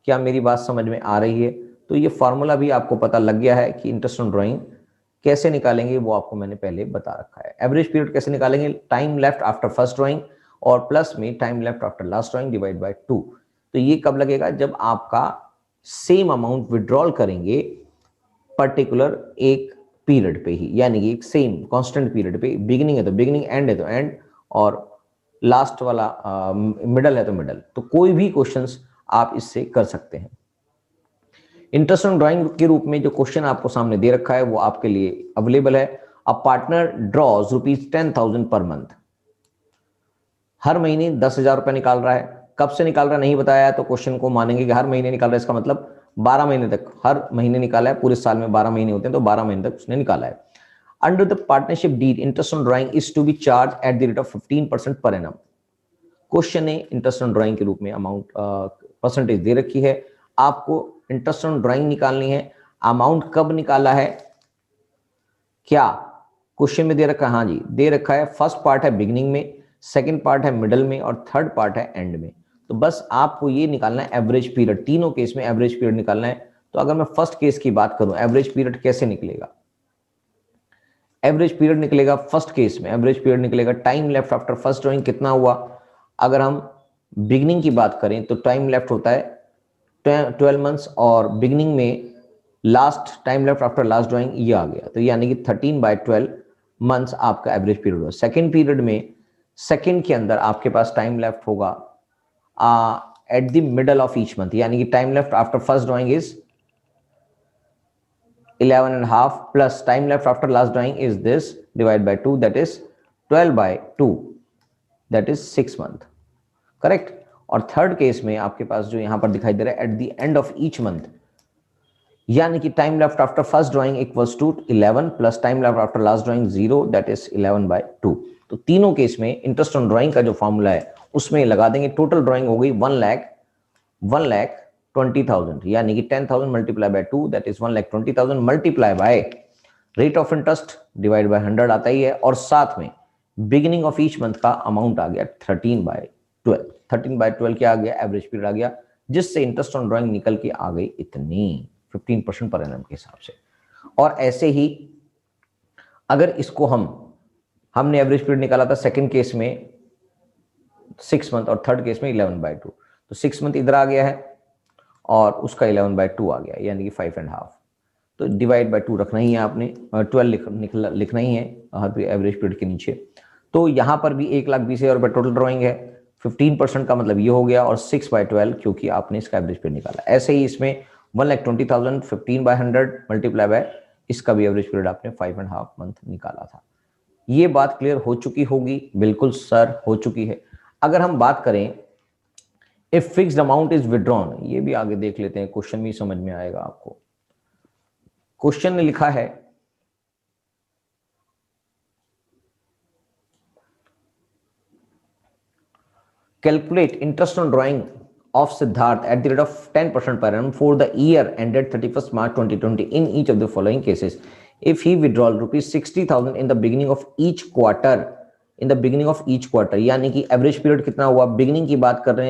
A: क्या मेरी बात समझ में आ रही है? तो ये फार्मूला भी आपको पता लग गया है कि इंटरेस्ट ऑन ड्राइंग कैसे निकालेंगे, वो आपको मैंने पहले बता रखा है। एवरेज पीरियड कैसे निकालेंगे, time left after first drawing और प्लस में time left after last drawing divide by 2। तो ये कब लगेगा, जब आपका सेम अमाउंट विड्रॉल करेंगे पर्टिकुलर एक पीरियड पे ही, यानी कि एक सेम कांस्टेंट पीरियड पे, बिगिनिंग है तो बिगिनिंग, एंड है तो एंड, और लास्ट वाला मिडल है तो मिडल। तो कोई भी क्वेश्चंस आप इससे कर सकते हैं। इंटरेस्ट ऑन ड्राइंग के रूप में जो क्वेश्चन आपको सामने दे रखा है वो आपके लिए अवेलेबल है, a partner drawers ₹10,000 per month, हर महीने 10,000 रुपए निकाल रहा है। कब से निकाल रहा है नहीं बताया है, तो क्वेश्चन को मानेंगे कि हर महीने निकाल रहा है, इसका मतलब 12 महीने तक, हर महीने निकाला है, पूरे साल में 12 महीने होते हैं, तो 12 महीने तक उसने निकाला है। Under the partnership deed interest on drawing is to be charge at the rate of 15% per annum. Question ने इंटरेस्ट ऑन ड्राइंग के रूप में अमाउंट परसेंटेज दे रखी है, आपको इंटरेस्ट ऑन ड्राइंग निकालनी है। अमाउंट कब निकाला है, क्या क्वेश्चन में दे रखा है? हाँ जी दे रखा है। फर्स्ट पार्ट है बिगिनिंग में, सेकंड पार्ट है मिडल में, और थर्ड पार्ट है एंड में। तो बस आपको ये निकालना है एवरेज पीरियड, तीनों केस में एवरेज पीरियड निकालना है। तो अगर मैं फर्स्ट केस की बात करूं, एवरेज पीरियड कैसे निकलेगा? एवरेज पीरियड निकलेगा फर्स्ट केस में, एवरेज पीरियड निकलेगा time left after first drawing कितना हुआ। अगर हम बिगिनिंग की बात करें तो टाइम लेफ्ट होता है 12 मंथ्स, और बिगिनिंग में last time left after last drawing ये आ गया, तो यानी कि 13/12 मंथ्स आपका एवरेज पीरियड होगा। सेकेंड पीरियड में सेकेंड के अंदर आपके पास टाइम लेफ्ट होगा at the middle of each month, यानी कि time left after first drawing is 11.5 plus time left after last drawing is this, divided by 2, that is 12/2, that is 6 month, correct. और third case में आपके पास जो यहां पर दिखाई दे रहा है at the end of each month, यानी कि time left after first drawing equals to 11 plus time left after last drawing 0, that is 11/2। तो तीनों केस में इंटरेस्ट ऑन ड्राइंग का जो फॉर्मूला है उसमें लगा देंगे। टोटल ड्राइंग हो गई 1,20,000, यानी कि 10,000 multiply by 2, that is 1,20,000 multiply by rate of interest divide by 100 आता ही है, और साथ में बिगिनिंग ऑफ ईच मंथ का अमाउंट आ गया 13/12। 13/12 क्या आ गया? एवरेज पीरियड आ गया, जिससे इंटरेस्ट ऑन ड्राइंग निकल के आ गई इतनी 15% पर एनम के हिसाब से। और ऐसे ही अगर इसको हमने एवरेज पीरियड निकाला था सेकंड केस में 6 मंथ और थर्ड केस में 11/2, तो 6 मंथ इधर आ गया है और उसका 11/2 आ गया, यानी कि 5.5। तो डिवाइड बाय 2 रखना ही है आपने, 12 लिखना ही है हर एवरेज पीरियड के नीचे। तो यहां पर भी 1,20,000 रुपये टोटल ड्राइंग है, 15% का मतलब ये हो गया, और 6/12 क्योंकि आपने इसका एवरेज पीरियड निकाला। ऐसे ही इसमें 1,20,000 15/100 मल्टीप्लाई बाय इसका भी एवरेज पीरियड आपने 5.5 मंथ निकाला था। ये बात क्लियर हो चुकी होगी? बिल्कुल सर हो चुकी है। अगर हम बात करें if fixed amount is withdrawn, ये भी आगे देख लेते हैं, क्वेश्चन भी समझ में आएगा आपको। क्वेश्चन ने लिखा है calculate interest on drawing of Siddharth at the rate of 10% per annum for the year ended 31st March 2020 in each of the following cases. If he withdraw rupees 60,000 in the beginning of each quarter, यानी कि average period कितना हुआ? Beginning की बात कर रहे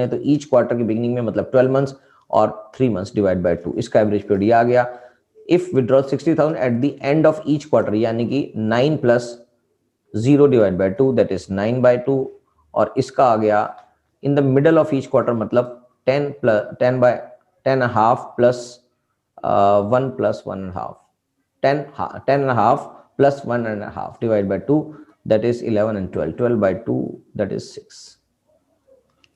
A: हैं, तो ईच क्वार्टर की बिगिनिंग में मतलब 12 मंथ्स और 3 मंथ्स डिवाइड बाय 2, इसका एवरेज पीरियड ये आ गया। If withdraw 60,000 eight the end of each quarter, यानी कि 9 + 0 डिवाइड बाय 2, दैट इज 9/2, और इसका आ गया in the middle of each quarter, मतलब 10/10.5 plus 1 plus 1.5, 10.5 plus 1.5 divided by 2, that is 11 and 12, 12/2, that is 6,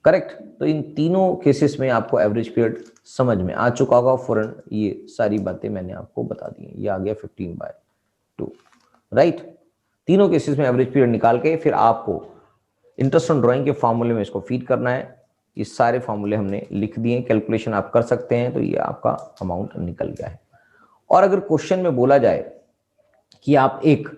A: correct. तो इन तीनों केसेस में आपको एवरेज पीरियड समझ में आ चुका होगा फौरन, ये सारी बातें मैंने आपको बता दी हैं। ये आ गया 15/2, राइट। तीनों केसेस में एवरेज पीरियड निकाल के फिर आपको इंटरेस्ट ऑन ड्राइंग के फॉर्मूले में इसको फीड करना है। ये सारे फॉर्मूले हमने लिख दिए, कैलकुलेशन आप कर सकते हैं। तो ये आपका अमाउंट निकल गया है। और अगर क्वेश्चन में बोला जाए कि आप एक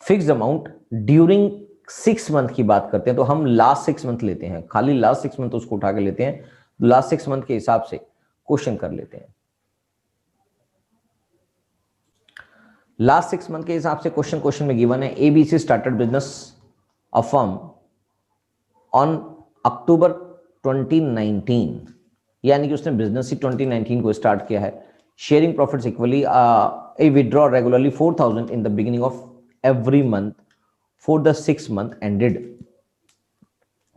A: फिक्स्ड अमाउंट ड्यूरिंग 6 मंथ की बात करते हैं, तो हम लास्ट 6 मंथ लेते हैं, खाली लास्ट 6 मंथ उसको उठा के लेते हैं, लास्ट 6 मंथ के हिसाब से क्वेश्चन कर लेते हैं। लास्ट 6 मंथ के हिसाब से क्वेश्चन में गिवन है ABC started business a firm on October 2019, यानी कि उसने बिजनेस ही 2019 को स्टार्ट किया है। Sharing profits equally, A withdraw regularly 4,000 in the beginning of every month for the 6 month ended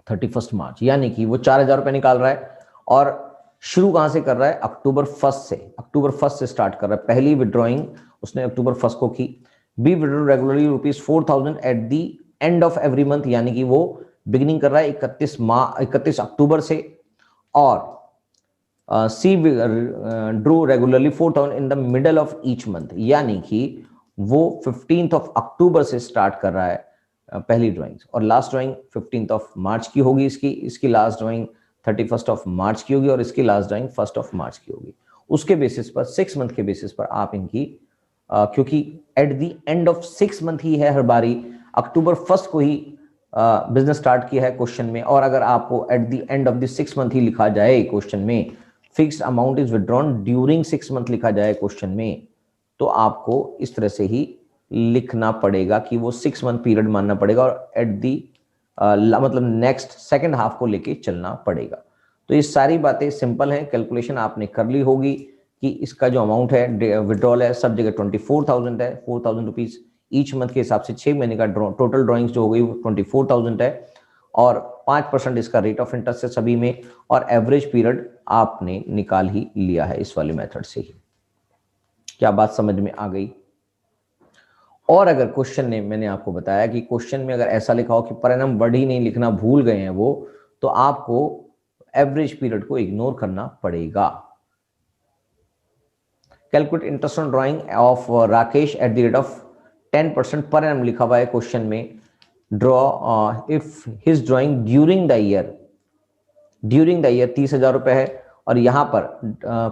A: 31st मार्च, यानी कि वो 4,000 रुपए निकाल रहा है। और शुरू कहां से कर रहा है? अक्टूबर 1 से स्टार्ट कर रहा है। पहली विड्रॉइंग उसने अक्टूबर 1 को की। B withdraw regularly ₹4,000 at the end of every month, यानी कि वो बिगिनिंग कर रहा है 31 अक्टूबर से। और C drew regularly 4,000 in the middle of each month, यानी कि वो 15 अक्टूबर से स्टार्ट कर रहा है पहली ड्राइंग, और लास्ट ड्राइंग 15 मार्च की होगी। इसकी लास्ट ड्राइंग 31 मार्च की होगी, और इसकी लास्ट ड्राइंग 1 मार्च की होगी। उसके बेसिस पर 6 मंथ के बेसिस पर आप इनकी क्योंकि at the end of 6 month ही है हर बारी, अक्टूबर 1 को ही बिजनेस स्टार्ट किया है क्वेश्चन में, और अगर आपको at the end of the 6 month ही लिखा जाए क्वेश्चन में, fixed amount is withdrawn during 6 month लिखा जाए क्वेश्चन में, तो आपको इस तरह से ही लिखना पड़ेगा कि वो 6 मंथ पीरियड मानना पड़ेगा, और एट दी मतलब नेक्स्ट सेकंड हाफ को लेके चलना पड़ेगा। तो ये सारी बातें सिंपल हैं, कैलकुलेशन आपने कर ली होगी कि इसका जो अमाउंट है विड्रॉल है सब जगह 24,000 है, 4,000 रुपीज ईच मंथ के हिसाब से 6 महीने का टोटल ड्रॉइंग्स जो हो गई वो 24,000 है, और 5% इसका रेट ऑफ इंटरेस्ट है सभी में, और एवरेज पीरियड आपने निकाल ही लिया है इस वाले मेथड से ही। क्या बात समझ में आ गई? और अगर क्वेश्चन ने, मैंने आपको बताया कि क्वेश्चन में अगर ऐसा लिखा हो कि पर एनम वर्ड ही नहीं लिखना, भूल गए हैं वो, तो आपको एवरेज पीरियड को इग्नोर करना पड़ेगा। Calculate interest on drying of Rakesh eight the rate of 10% per annum लिखा हुआ है क्वेश्चन में। Draw if his drawing during the year 30,000 रुपए है, और यहां पर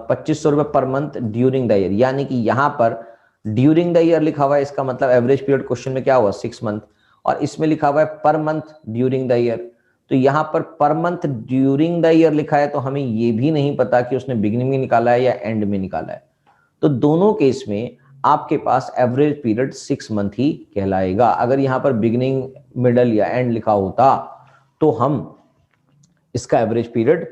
A: 2,500 रुपए per month during the year, यानी कि यहां पर ड्यूरिंग द ईयर लिखा हुआ है, इसका मतलब एवरेज पीरियड क्वेश्चन में क्या हुआ 6 मंथ, और इसमें लिखा हुआ है per month during the year. तो यहां per month during the year लिखा है, तो हमें ये भी नहीं पता कि उसने बिगिनिंग में निकाला है या एंड में निकाला है। तो दोनों केस में आपके पास एवरेज पीरियड 6 मंथ ही कहलाएगा। अगर यहां पर बिगिनिंग, मिडल या एंड लिखा होता तो हम इसका एवरेज पीरियड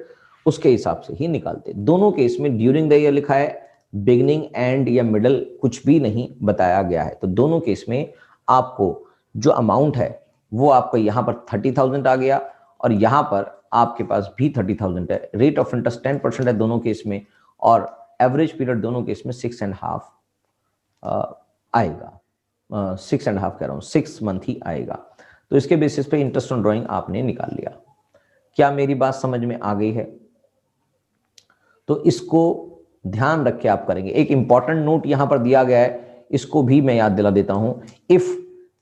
A: उसके हिसाब से ही निकालते। दोनों केस में ड्यूरिंग द ईयर लिखा है, बिगिनिंग, एंड या मिडल कुछ भी नहीं बताया गया है। तो दोनों केस में आपको जो अमाउंट है वो आपको यहां पर 30,000 आ गया, और यहां पर आपके पास भी 30,000 है। रेट ऑफ इंटरेस्ट 10% है दोनों केस में, और एवरेज पीरियड दोनों केस में 6.5 आएगा। 6.5 कह रहा हूं, 6 मंथ ही आएगा। तो इसके बेसिस पे इंटरेस्ट ऑन ड्राइंग आपने निकाल लिया। क्या मेरी बात समझ में आ गई है? तो इसको ध्यान रख के आप करेंगे। एक इंपॉर्टेंट नोट यहां पर दिया गया है, इसको भी मैं याद दिला देता हूं। If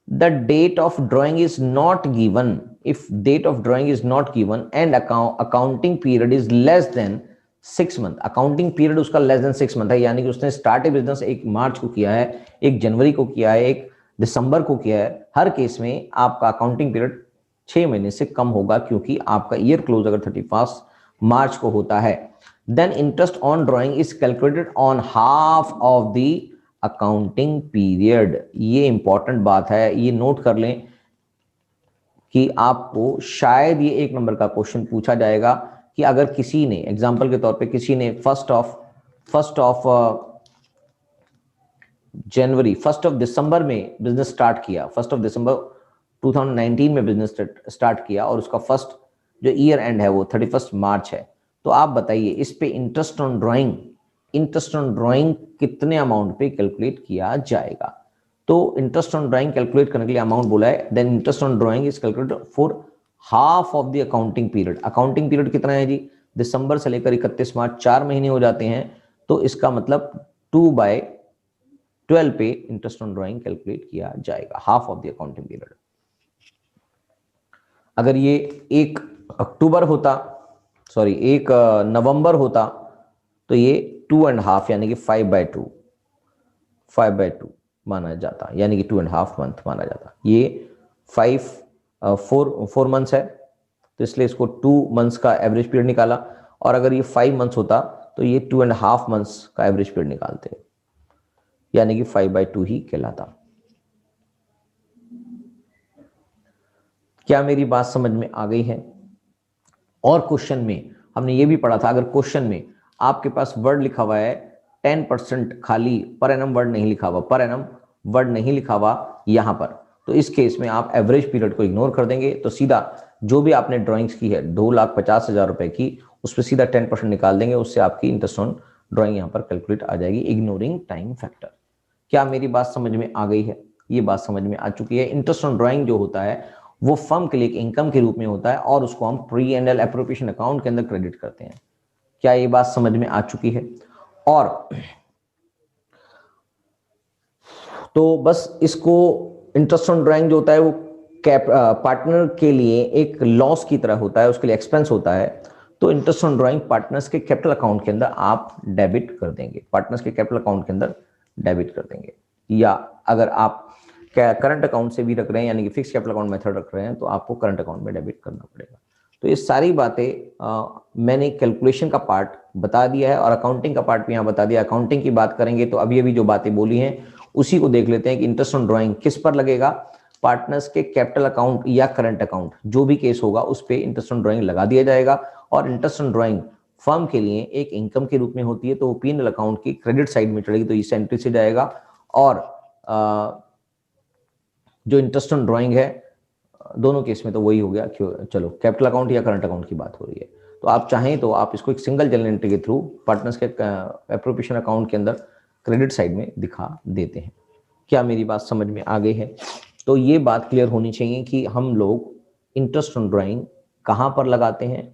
A: the date of drawing is not given, if date of drawing is not given and accounting period is less than 6 month, accounting period उसका लेस देन 6 मंथ है, यानी कि उसने स्टार्ट बिजनेस 1 मार्च को किया है, 1 जनवरी को किया है, 1 दिसंबर को किया है, हर केस में आपका अकाउंटिंग पीरियड 6 महीने से कम होगा, क्योंकि आपका ईयर क्लोज अगर 31 मार्च को होता है, then interest on drawing is calculated on half of the accounting period. ये इंपॉर्टेंट बात है, ये नोट कर लें कि आपको शायद ये 1 नंबर का क्वेश्चन पूछा जाएगा कि अगर किसी ने, एग्जांपल के तौर पे किसी ने फर्स्ट ऑफ जनवरी, 1 दिसंबर में बिजनेस स्टार्ट किया, 1 दिसंबर 2019 में बिजनेस स्टार्ट किया, और उसका फर्स्ट जो ईयर एंड है वो 31 मार्च है, तो आप बताइए इस पे इंटरेस्ट ऑन ड्राइंग कितने अमाउंट पे कैलकुलेट किया जाएगा। तो इंटरेस्ट ऑन ड्राइंग कैलकुलेट करने के लिए अमाउंट बोला है, then interest on drawing is calculated for half of the accounting period. Accounting period कितना है जी? दिसंबर से लेकर 31 मार्च 4 महीने हो जाते हैं, तो इसका मतलब 2/12 पे इंटरेस्ट ऑन ड्राइंग कैलकुलेट किया जाएगा, half of the accounting period. अगर ये 1 अक्टूबर होता, सॉरी 1 नवंबर होता, तो ये 2.5 यानी कि 5/2 माना जाता, यानी कि 2.5 मंथ माना जाता। ये 4 मंथ्स है, तो इसलिए इसको 2 मंथ्स का एवरेज पीरियड निकाला, और अगर ये 5 मंथ्स होता तो ये 2.5 मंथ्स का एवरेज पीरियड निकालते, यानी कि 5/2 ही कहलाता। क्या मेरी बात समझ में आ गई है? और क्वेश्चन में हमने ये भी पढ़ा था, अगर क्वेश्चन में आपके पास वर्ड लिखा हुआ है 10% खाली, पर एनम वर्ड नहीं लिखा हुआ, पर एनम वर्ड नहीं लिखा हुआ यहां पर, तो इस केस में आप एवरेज पीरियड को इग्नोर कर देंगे। तो सीधा जो भी आपने ड्राइंग्स की है 2,50,000 रुपए की, उस पर सीधा 10% निकाल देंगे, उससे आपकी इंटरेस्ट ऑन ड्राइंग यहां पर कैलकुलेट आ जाएगी, इग्नोरिंग टाइम फैक्टर। क्या मेरी बात समझ में आ गई है? ये बात समझ में आ चुकी है। इंटरेस्ट ऑन ड्राइंग जो होता है वो फर्म के लिए एक इनकम के रूप में होता है, और उसको हम pre and L appropriation account के अंदर क्रेडिट करते हैं। क्या ये बात समझ में आ चुकी है? और तो बस इसको इंटरेस्ट ऑन ड्राइंग जो होता है वो पार्टनर के लिए एक लॉस की तरह होता है, उसके लिए एक्सपेंस होता है। तो इंटरेस्ट ऑन ड्राइंग पार्टनर्स के कैपिटल अकाउंट के अंदर आप डेबिट कर देंगे, पार्टनर्स के कैपिटल अकाउंट के अंदर डेबिट कर देंगे। या अगर आप करंट अकाउंट से भी रख रहे हैं, यानी कि फिक्स कैपिटल अकाउंट मेथड रख रहे हैं, तो आपको करंट अकाउंट में डेबिट करना पड़ेगा। तो ये सारी बातें मैंने कैलकुलेशन का पार्ट बता दिया है और अकाउंटिंग का पार्ट भी यहाँ बता दिया। अकाउंटिंग की बात करेंगे तो अभी अभी जो बातें बोली हैं उसी को देख लेते हैं कि इंटरेस्ट ऑन ड्राइंग किस पर लगेगा। पार्टनर्स के कैपिटल अकाउंट या करंट अकाउंट जो भी केस होगा उस पर इंटरेस्ट ऑन ड्राइंग लगा दिया जाएगा। और इंटरेस्ट ऑन ड्राइंग फर्म के लिए एक इनकम के रूप में होती है, तो वो P&L अकाउंट की क्रेडिट साइड में चढ़ेगी, तो इस एंट्री से जाएगा। और जो इंटरेस्ट ऑन ड्राइंग है दोनों केस में तो वही हो गया, चलो कैपिटल अकाउंट या करंट अकाउंट की बात हो रही है, तो आप चाहें तो आप इसको एक सिंगल जर्नल एंट्री के थ्रू पार्टनर्स के एप्रोप्रिएशन अकाउंट के अंदर क्रेडिट साइड में दिखा देते हैं। क्या मेरी बात समझ में आ गई है? तो ये बात क्लियर होनी चाहिए कि हम लोग इंटरेस्ट ऑन ड्राइंग कहाँ पर लगाते हैं।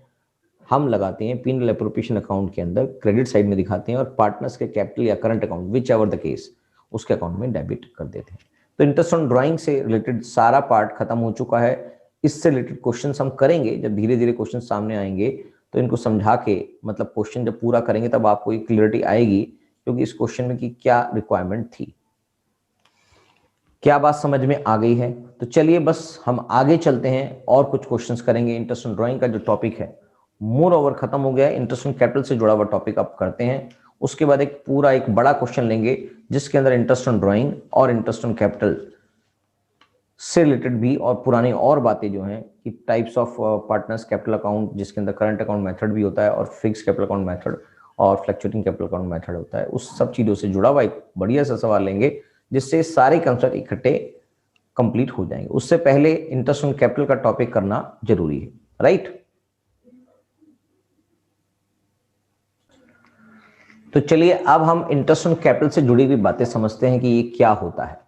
A: हम लगाते हैं P&L एप्रोप्रिएशन अकाउंट के अंदर क्रेडिट साइड में दिखाते हैं और पार्टनर्स के कैपिटल या current account which ever the case उसके अकाउंट में डेबिट कर देते हैं। तो इंटरेस्ट ऑन ड्राइंग से रिलेटेड सारा पार्ट खत्म हो चुका है। इससे रिलेटेड क्वेश्चन हम करेंगे जब धीरे धीरे क्वेश्चन सामने आएंगे, तो इनको समझा के मतलब क्वेश्चन जब पूरा करेंगे तब आपको एक क्लियरिटी आएगी क्योंकि इस क्वेश्चन में की क्या रिक्वायरमेंट थी। क्या बात समझ में आ गई है? तो चलिए बस हम आगे चलते हैं और कुछ क्वेश्चंस करेंगे। इंटरेस्ट ऑन ड्राइंग का जो टॉपिक है मोर ओवर खत्म हो गया है। इंटरेस्ट ऑन कैपिटल से जुड़ा हुआ टॉपिक अब करते हैं। उसके बाद एक पूरा एक बड़ा क्वेश्चन लेंगे जिसके अंदर इंटरेस्ट ऑन ड्राइंग और इंटरेस्ट ऑन कैपिटल से रिलेटेड भी और पुरानी और बातें जो हैं कि types of partners capital account जिसके अंदर करंट अकाउंट मेथड भी होता है और फिक्स कैपिटल अकाउंट मेथड और फ्लक्चुएटिंग कैपिटल अकाउंट मेथड होता है, उस सब चीजों से जुड़ा हुआ एक बढ़िया सा सवाल लेंगे जिससे सारे कंसेप्ट इकट्ठे कंप्लीट हो जाएंगे। उससे पहले इंटरेस्ट ऑन कैपिटल का टॉपिक करना जरूरी है, राइट? तो चलिए अब हम इंटरेस्ट ऑन कैपिटल से जुड़ी हुई बातें समझते हैं कि ये क्या होता है।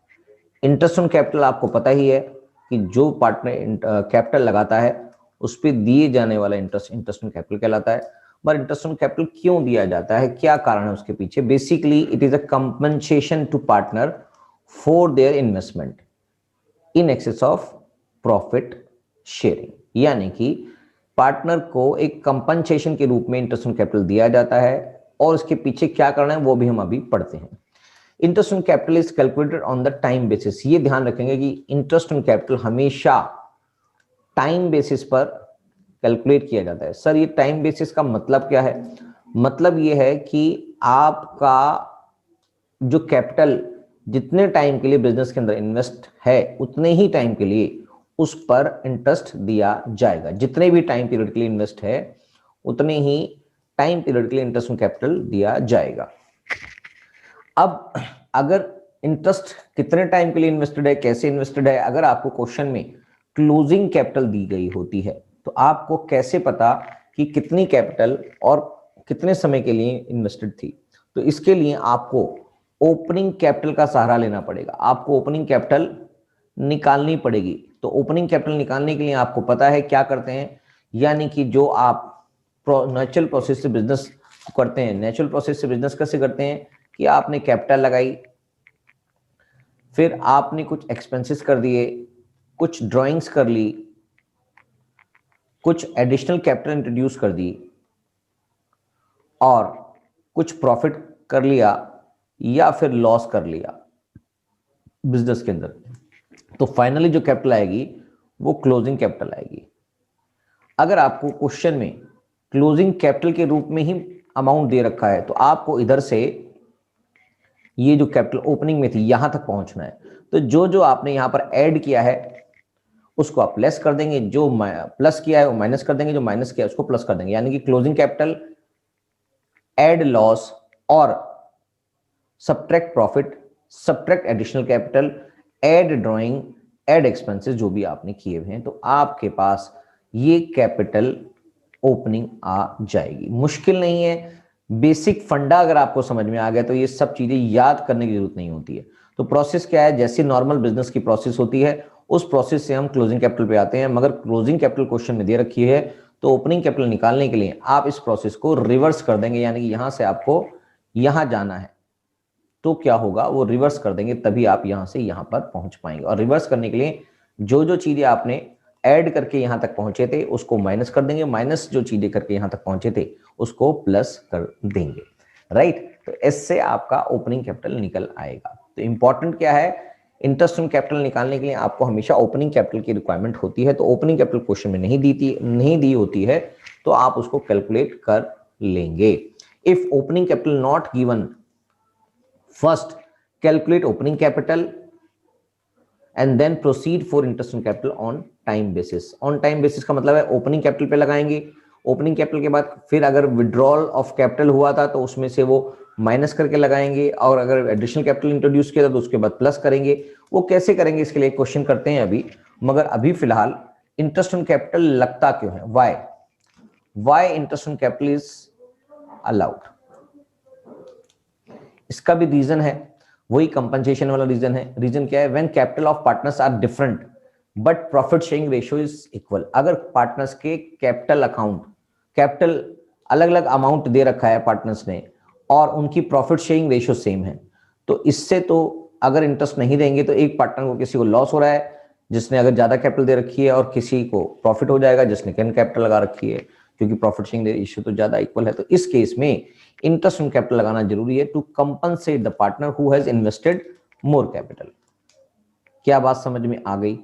A: इंटरेस्ट ऑन कैपिटल आपको पता ही है कि जो पार्टनर कैपिटल लगाता है उस पर दिए जाने वाला इंटरेस्ट ऑन कैपिटल कहलाता है। पर इंटरेस्ट ऑन कैपिटल क्यों दिया जाता है, क्या कारण है उसके पीछे? Basically it is a compensation to partner for their investment in excess of profit sharing, यानी कि पार्टनर को एक कंपनसेशन के रूप में इंटरेस्ट ऑन कैपिटल दिया जाता है और उसके पीछे क्या करना है वो भी हम अभी पढ़ते हैं। Interest on capital is calculated on the time basis. ये ध्यान रखेंगे कि इंटरेस्ट ऑन कैपिटल हमेशा टाइम बेसिस पर कैलकुलेट किया जाता है। सर ये टाइम बेसिस का मतलब क्या है? मतलब ये है कि आपका जो कैपिटल जितने टाइम के लिए बिजनेस के अंदर इन्वेस्ट है उतने ही टाइम के लिए उस पर इंटरेस्ट दिया जाएगा। जितने भी टाइम पीरियड के लिए इन्वेस्ट है उतने ही टाइम पीरियड के लिए इंटरेस्ट ऑन कैपिटल दिया जाएगा। अब अगर इंटरेस्ट कितने टाइम के लिए इन्वेस्टेड है, कैसे इन्वेस्टेड है, अगर आपको क्वेश्चन में क्लोजिंग कैपिटल दी गई होती है तो आपको कैसे पता कि कितनी कैपिटल और कितने समय के लिए इन्वेस्टेड थी? तो इसके लिए आपको ओपनिंग कैपिटल का सहारा लेना पड़ेगा। आपको ओपनिंग कैपिटल निकालनी पड़ेगी। तो ओपनिंग कैपिटल निकालने के लिए आपको पता है क्या करते हैं, यानी कि जो आप नेचुरल प्रोसेस से बिजनेस करते हैं, नेचुरल प्रोसेस से बिजनेस कैसे करते हैं कि आपने कैपिटल लगाई, फिर आपने कुछ एक्सपेंसेस कर दिए, कुछ ड्राइंग्स कर ली, कुछ एडिशनल कैपिटल इंट्रोड्यूस कर दी और कुछ प्रॉफिट कर लिया या फिर लॉस कर लिया बिजनेस के अंदर। तो फाइनली जो कैपिटल आएगी वो क्लोजिंग कैपिटल आएगी। अगर आपको क्वेश्चन में क्लोजिंग कैपिटल के रूप में ही अमाउंट दे रखा है तो आपको इधर से ये जो कैपिटल ओपनिंग में थी यहां तक पहुंचना है। तो जो जो आपने यहां पर ऐड किया है उसको आप लेस कर देंगे, जो प्लस किया है वो माइनस कर देंगे, जो माइनस किया है उसको प्लस कर देंगे, यानी कि क्लोजिंग कैपिटल, ऐड लॉस और subtract profit, subtract additional capital, add drawing, add expenses जो भी आपने किए हुए हैं, तो आपके पास ये कैपिटल ओपनिंग आ जाएगी। मुश्किल नहीं है, बेसिक फंडा अगर आपको समझ में आ गया तो ये सब चीजें याद करने की जरूरत नहीं होती है। तो प्रोसेस क्या है, जैसे नॉर्मल बिजनेस की प्रोसेस होती है उस प्रोसेस से हम क्लोजिंग कैपिटल पे आते हैं। मगर क्लोजिंग कैपिटल क्वेश्चन में दे रखी है तो ओपनिंग कैपिटल निकालने के लिए आप इस प्रोसेस को रिवर्स कर देंगे, यानी कि यहां से आपको यहां जाना है। तो क्या होगा, वो रिवर्स कर देंगे, तभी आप यहां से यहां पर पहुंच पाएंगे। और रिवर्स करने के लिए जो जो चीजें आपने ऐड करके यहां तक पहुंचे थे उसको माइनस कर देंगे, माइनस जो चीजें करके यहां तक पहुंचे थे उसको प्लस कर देंगे, राइट। तो इससे आपका ओपनिंग कैपिटल निकल आएगा। तो इंपॉर्टेंट क्या है, इंटरेस्ट ऑन कैपिटल निकालने के लिए आपको हमेशा ओपनिंग कैपिटल की रिक्वायरमेंट होती है। तो ओपनिंग कैपिटल क्वेश्चन में नहीं दी होती है तो आप उसको कैलकुलेट कर लेंगे। If opening capital not given, first calculate opening capital and then proceed for interest on capital on time basis. On time basis का मतलब है ओपनिंग कैपिटल पे लगाएंगे, ओपनिंग कैपिटल के बाद फिर अगर विड्रॉल ऑफ कैपिटल हुआ था तो उसमें से वो माइनस करके लगाएंगे, और अगर एडिशनल कैपिटल इंट्रोड्यूस किया था तो उसके बाद प्लस करेंगे। वो कैसे करेंगे इसके लिए क्वेश्चन करते हैं अभी, मगर अभी फिलहाल इंटरेस्ट ऑन कैपिटल लगता क्यों है, why interest on capital is allowed, इसका भी रीजन है, वही कंपनसेशन वाला रीजन है। रीजन क्या है, when capital of partners are different but profit sharing ratio is equal. अगर पार्टनर्स के कैपिटल अलग अलग अमाउंट दे रखा है पार्टनर्स ने और उनकी प्रॉफिट शेयरिंग रेशियो सेम है, तो इससे तो अगर इंटरेस्ट नहीं देंगे तो एक पार्टनर को किसी को लॉस हो रहा है जिसने अगर ज्यादा कैपिटल दे रखी है, और किसी को प्रॉफिट हो जाएगा जिसने कम कैपिटल लगा रखी है, क्योंकि प्रॉफिट शेयरिंग रेशियो तो ज्यादा इक्वल है। तो इस केस में इंटरेस्ट ऑन कैपिटल लगाना जरूरी है to compensate the partner who has invested more capital. क्या बात समझ में आ गई?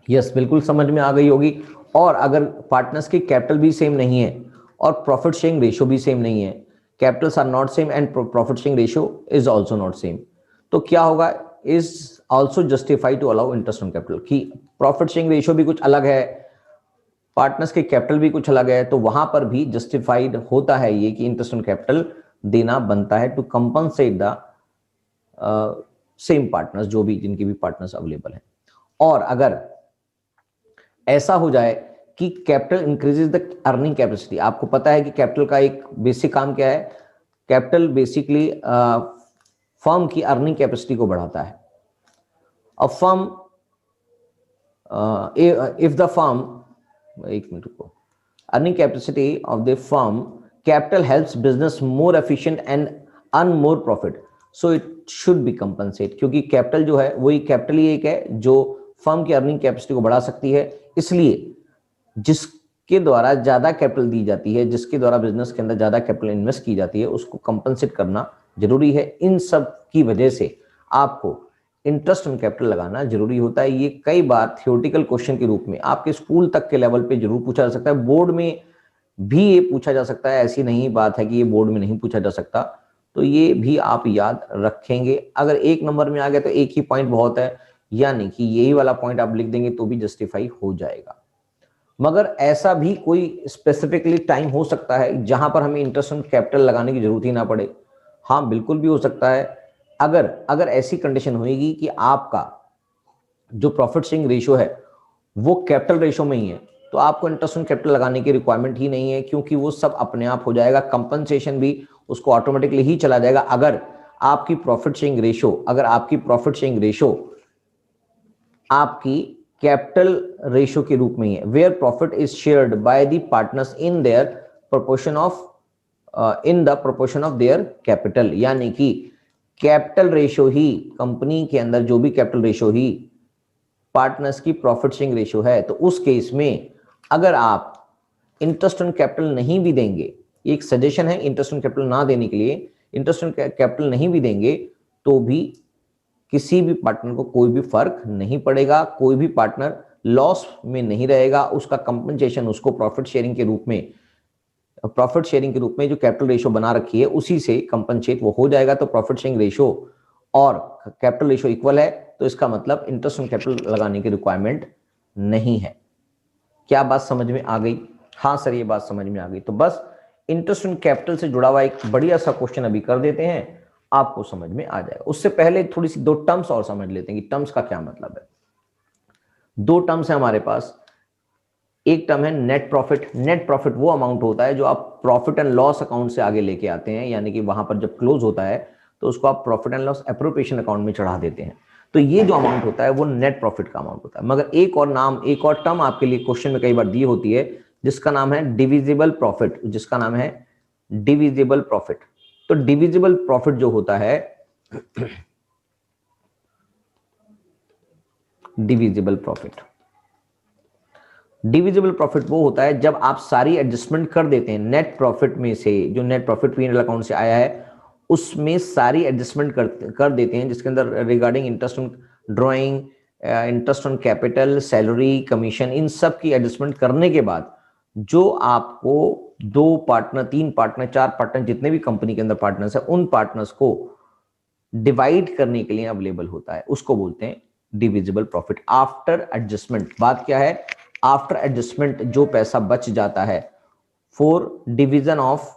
A: यस, बिल्कुल समझ में आ गई होगी। और अगर पार्टनर्स की कैपिटल भी सेम नहीं है और प्रॉफिट शेयरिंग रेशियो भी सेम नहीं है, capitals are not same and profit sharing ratio is also not same, तो क्या होगा, is also justified to allow interest on capital. कि प्रॉफिट शेयरिंग रेशियो भी कुछ अलग है, पार्टनर्स के कैपिटल भी कुछ अलग है, तो वहां पर भी जस्टिफाइड होता है ये कि इंटरेस्ट ऑन कैपिटल देना बनता है to compensate the same partners, जो भी जिनके भी पार्टनर्स अवेलेबल हैं। और अगर ऐसा हो जाए कि capital increases the earning capacity, आपको पता है कि कैपिटल का एक बेसिक काम क्या है, कैपिटल बेसिकली फर्म की अर्निंग कैपेसिटी को बढ़ाता है। A firm if the firm, एक मिनट को, earning capacity of the firm capital helps business more efficient and earn more profit, so it should be compensate. क्योंकि कैपिटल जो है वही कैपिटल ही एक है जो फर्म की अर्निंग कैपेसिटी को बढ़ा सकती है, इसलिए जिसके द्वारा ज्यादा कैपिटल दी जाती है, जिसके द्वारा बिजनेस के अंदर ज्यादा कैपिटल इन्वेस्ट की जाती है, उसको कंपनसेट करना जरूरी है। इन सब की वजह से आपको इंटरेस्ट ऑन कैपिटल लगाना जरूरी होता है। ये कई बार थियोरेटिकल क्वेश्चन के रूप में आपके स्कूल तक के लेवल पे जरूर पूछा जा सकता है, बोर्ड में भी ये पूछा जा सकता है, ऐसी नहीं बात है कि ये बोर्ड में नहीं पूछा जा सकता। तो ये भी आप याद रखेंगे। अगर एक नंबर में आ गया तो एक ही पॉइंट बहुत है, यानी कि यही वाला पॉइंट आप लिख देंगे तो भी जस्टिफाई हो जाएगा। मगर ऐसा भी कोई स्पेसिफिकली टाइम हो सकता है जहां पर हमें इंटरेस्ट ऑन कैपिटल लगाने की जरूरत ही ना पड़े। हाँ, बिल्कुल भी हो सकता है। अगर ऐसी कंडीशन होगी कि आपका जो प्रॉफिट शेयरिंग रेशियो है वो कैपिटल रेशियो में ही है, तो आपको इंटरेस्ट ऑन कैपिटल लगाने की रिक्वायरमेंट ही नहीं है, क्योंकि वो सब अपने आप हो जाएगा। कंपनसेशन भी उसको ऑटोमेटिकली ही चला जाएगा। अगर आपकी प्रॉफिट शेयरिंग रेशियो आपकी कैपिटल रेशियो के रूप में ही है, where profit is shared by the partners in the proportion of their capital, यानी कि कैपिटल रेशियो ही, कंपनी के अंदर जो भी कैपिटल रेशियो ही पार्टनर्स की प्रॉफिट शेयरिंग रेशियो है। तो उस केस में अगर आप इंटरेस्ट ऑन कैपिटल नहीं भी देंगे, एक सजेशन है इंटरेस्ट ऑन कैपिटल ना देने के लिए, इंटरेस्ट ऑन कैपिटल नहीं भी देंगे तो भी किसी भी पार्टनर को कोई भी फर्क नहीं पड़ेगा, कोई भी पार्टनर लॉस में नहीं रहेगा। उसका कंपनसेशन उसको प्रॉफिट शेयरिंग के रूप में जो कैपिटल रेशियो बना रखी है उसी से कंपनसेट वो हो जाएगा। तो प्रॉफिट शेयरिंग रेशियो और कैपिटल रेशियो इक्वल है, तो इसका मतलब इंटरेस्ट ऑन कैपिटल लगाने की रिक्वायरमेंट नहीं है। क्या बात समझ में आ गई? हाँ सर, ये बात समझ में आ गई। तो बस इंटरेस्ट ऑन कैपिटल से जुड़ा हुआ एक बढ़िया सा क्वेश्चन अभी कर देते हैं, आपको समझ में आ जाएगा। उससे पहले थोड़ी सी दो टर्म्स और समझ लेते हैं कि टर्म्स का क्या मतलब है। दो टर्म्स है हमारे पास। एक टर्म है नेट प्रॉफिट। नेट प्रॉफिट वो अमाउंट होता है जो आप प्रॉफिट एंड लॉस अकाउंट से आगे लेके आते हैं, यानी कि वहां पर जब क्लोज होता है तो उसको आप profit and loss appropriation account में चढ़ा देते हैं। तो ये जो अमाउंट होता है वो नेट प्रॉफिट का अमाउंट होता है। मगर एक और टर्म आपके लिए क्वेश्चन में कई बार दी होती है जिसका नाम है डिविजिबल प्रॉफिट। तो डिविजिबल प्रॉफिट जो होता है, डिविजिबल प्रॉफिट वो होता है जब आप सारी एडजस्टमेंट कर देते हैं नेट प्रॉफिट में से, जो नेट प्रॉफिट P&L अकाउंट से आया है उसमें सारी एडजस्टमेंट कर देते हैं, जिसके अंदर regarding interest on drawing, interest on capital, salary, commission, इन सब की एडजस्टमेंट करने के बाद जो आपको 2 पार्टनर, 3 पार्टनर, 4 पार्टनर, जितने भी कंपनी के अंदर पार्टनर्स है, उन पार्टनर्स को डिवाइड करने के लिए अवेलेबल होता है, उसको बोलते हैं डिविजिबल प्रॉफिट आफ्टर एडजस्टमेंट। बात क्या है, आफ्टर एडजस्टमेंट जो पैसा बच जाता है for division of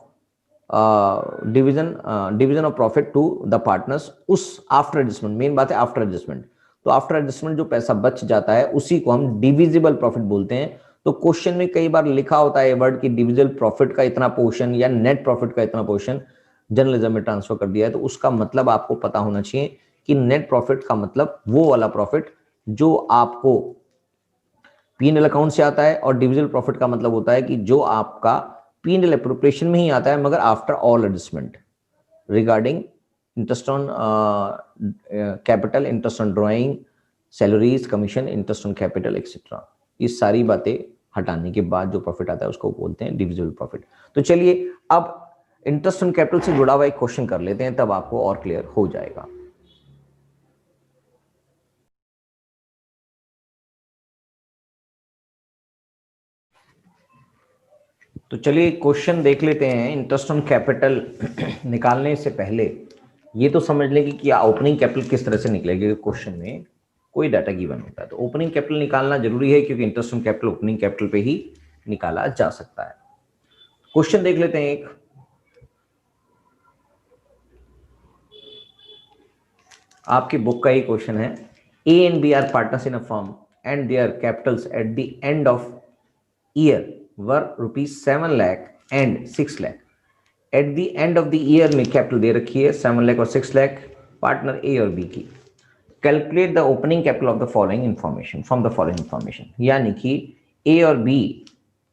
A: profit to the partners, उस आफ्टर एडजस्टमेंट, मेन बात है आफ्टर एडजस्टमेंट, तो आफ्टर एडजस्टमेंट जो पैसा बच जाता है उसी को हम डिविजिबल प्रॉफिट बोलते हैं। तो क्वेश्चन में कई बार लिखा होता है वर्ड कि डिविजिबल प्रॉफिट का इतना पोर्शन या नेट प्रॉफिट का इतना पोर्शन जर्नलिज्म में ट्रांसफर कर दिया है, तो उसका मतलब आपको पता होना चाहिए कि नेट प्रॉफिट का मतलब वो वाला प्रॉफिट जो आपको P&L अकाउंट से आता है, और डिविजिबल प्रॉफिट का मतलब होता है कि जो आपका P&L एप्रोप्रिएशन में ही आता है मगर after all adjustment regarding interest on capital, interest on drawing, salaries, commission, interest on capital etcetera, ये सारी बातें हटाने के बाद जो प्रॉफिट आता है उसको बोलते हैं डिविजिबल प्रॉफिट। तो चलिए अब इंटरेस्ट ऑन कैपिटल से जुड़ा हुआ एक क्वेश्चन कर लेते हैं, तब आपको और क्लियर हो जाएगा। तो चलिए क्वेश्चन देख लेते हैं। इंटरेस्ट ऑन कैपिटल निकालने से पहले ये तो समझ लें कि क्या ओपनिंग कैपिटल किस तरह से निकलेगी। क्वेश्चन में कोई डाटा गिवन होता है तो ओपनिंग कैपिटल निकालना जरूरी है, क्योंकि interest on capital opening capital पे ही निकाला जा सकता है। क्वेश्चन देख लेते हैं एक, आपकी बुक का ही क्वेश्चन है। A and B are partners in a firm and their capitals at the end of year were rupees 7 lakh and 6 lakh. At the end of the year में कैपिटल दे रखी है 7 लाख और 6 लाख पार्टनर A और B की। Calculate the opening capital of the following information from the following information, यानी कि A और B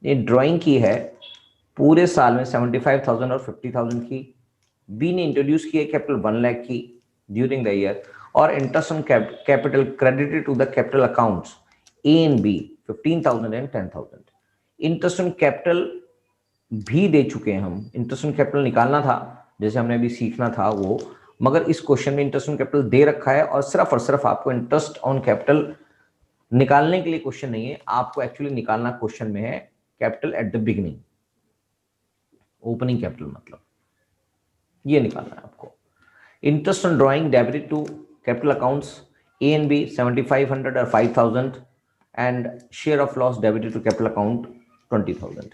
A: ने ड्राइंग की है पूरे साल में 75,000 और 50,000 की, B ने इंट्रोड्यूस की है कैपिटल 1 लाख की ड्यूरिंग द ईयर, और interest on capital credited to the capital accounts A and B 15,000 and 10,000। Interest on capital भी दे चुके हैं हम, इंटरेस्ट ऑन कैपिटल निकालना था जैसे हमने अभी सीखना था वो, मगर इस क्वेश्चन में इंटरेस्ट ऑन कैपिटल दे रखा है और सिर्फ आपको इंटरेस्ट ऑन कैपिटल निकालने के लिए क्वेश्चन नहीं है, आपको एक्चुअली निकालना क्वेश्चन में है capital at the beginning, opening capital मतलब ये निकालना है आपको। Interest on drawing debited to capital accounts A and B 7,500 और 5,000 and share of loss debited to capital account 20,000।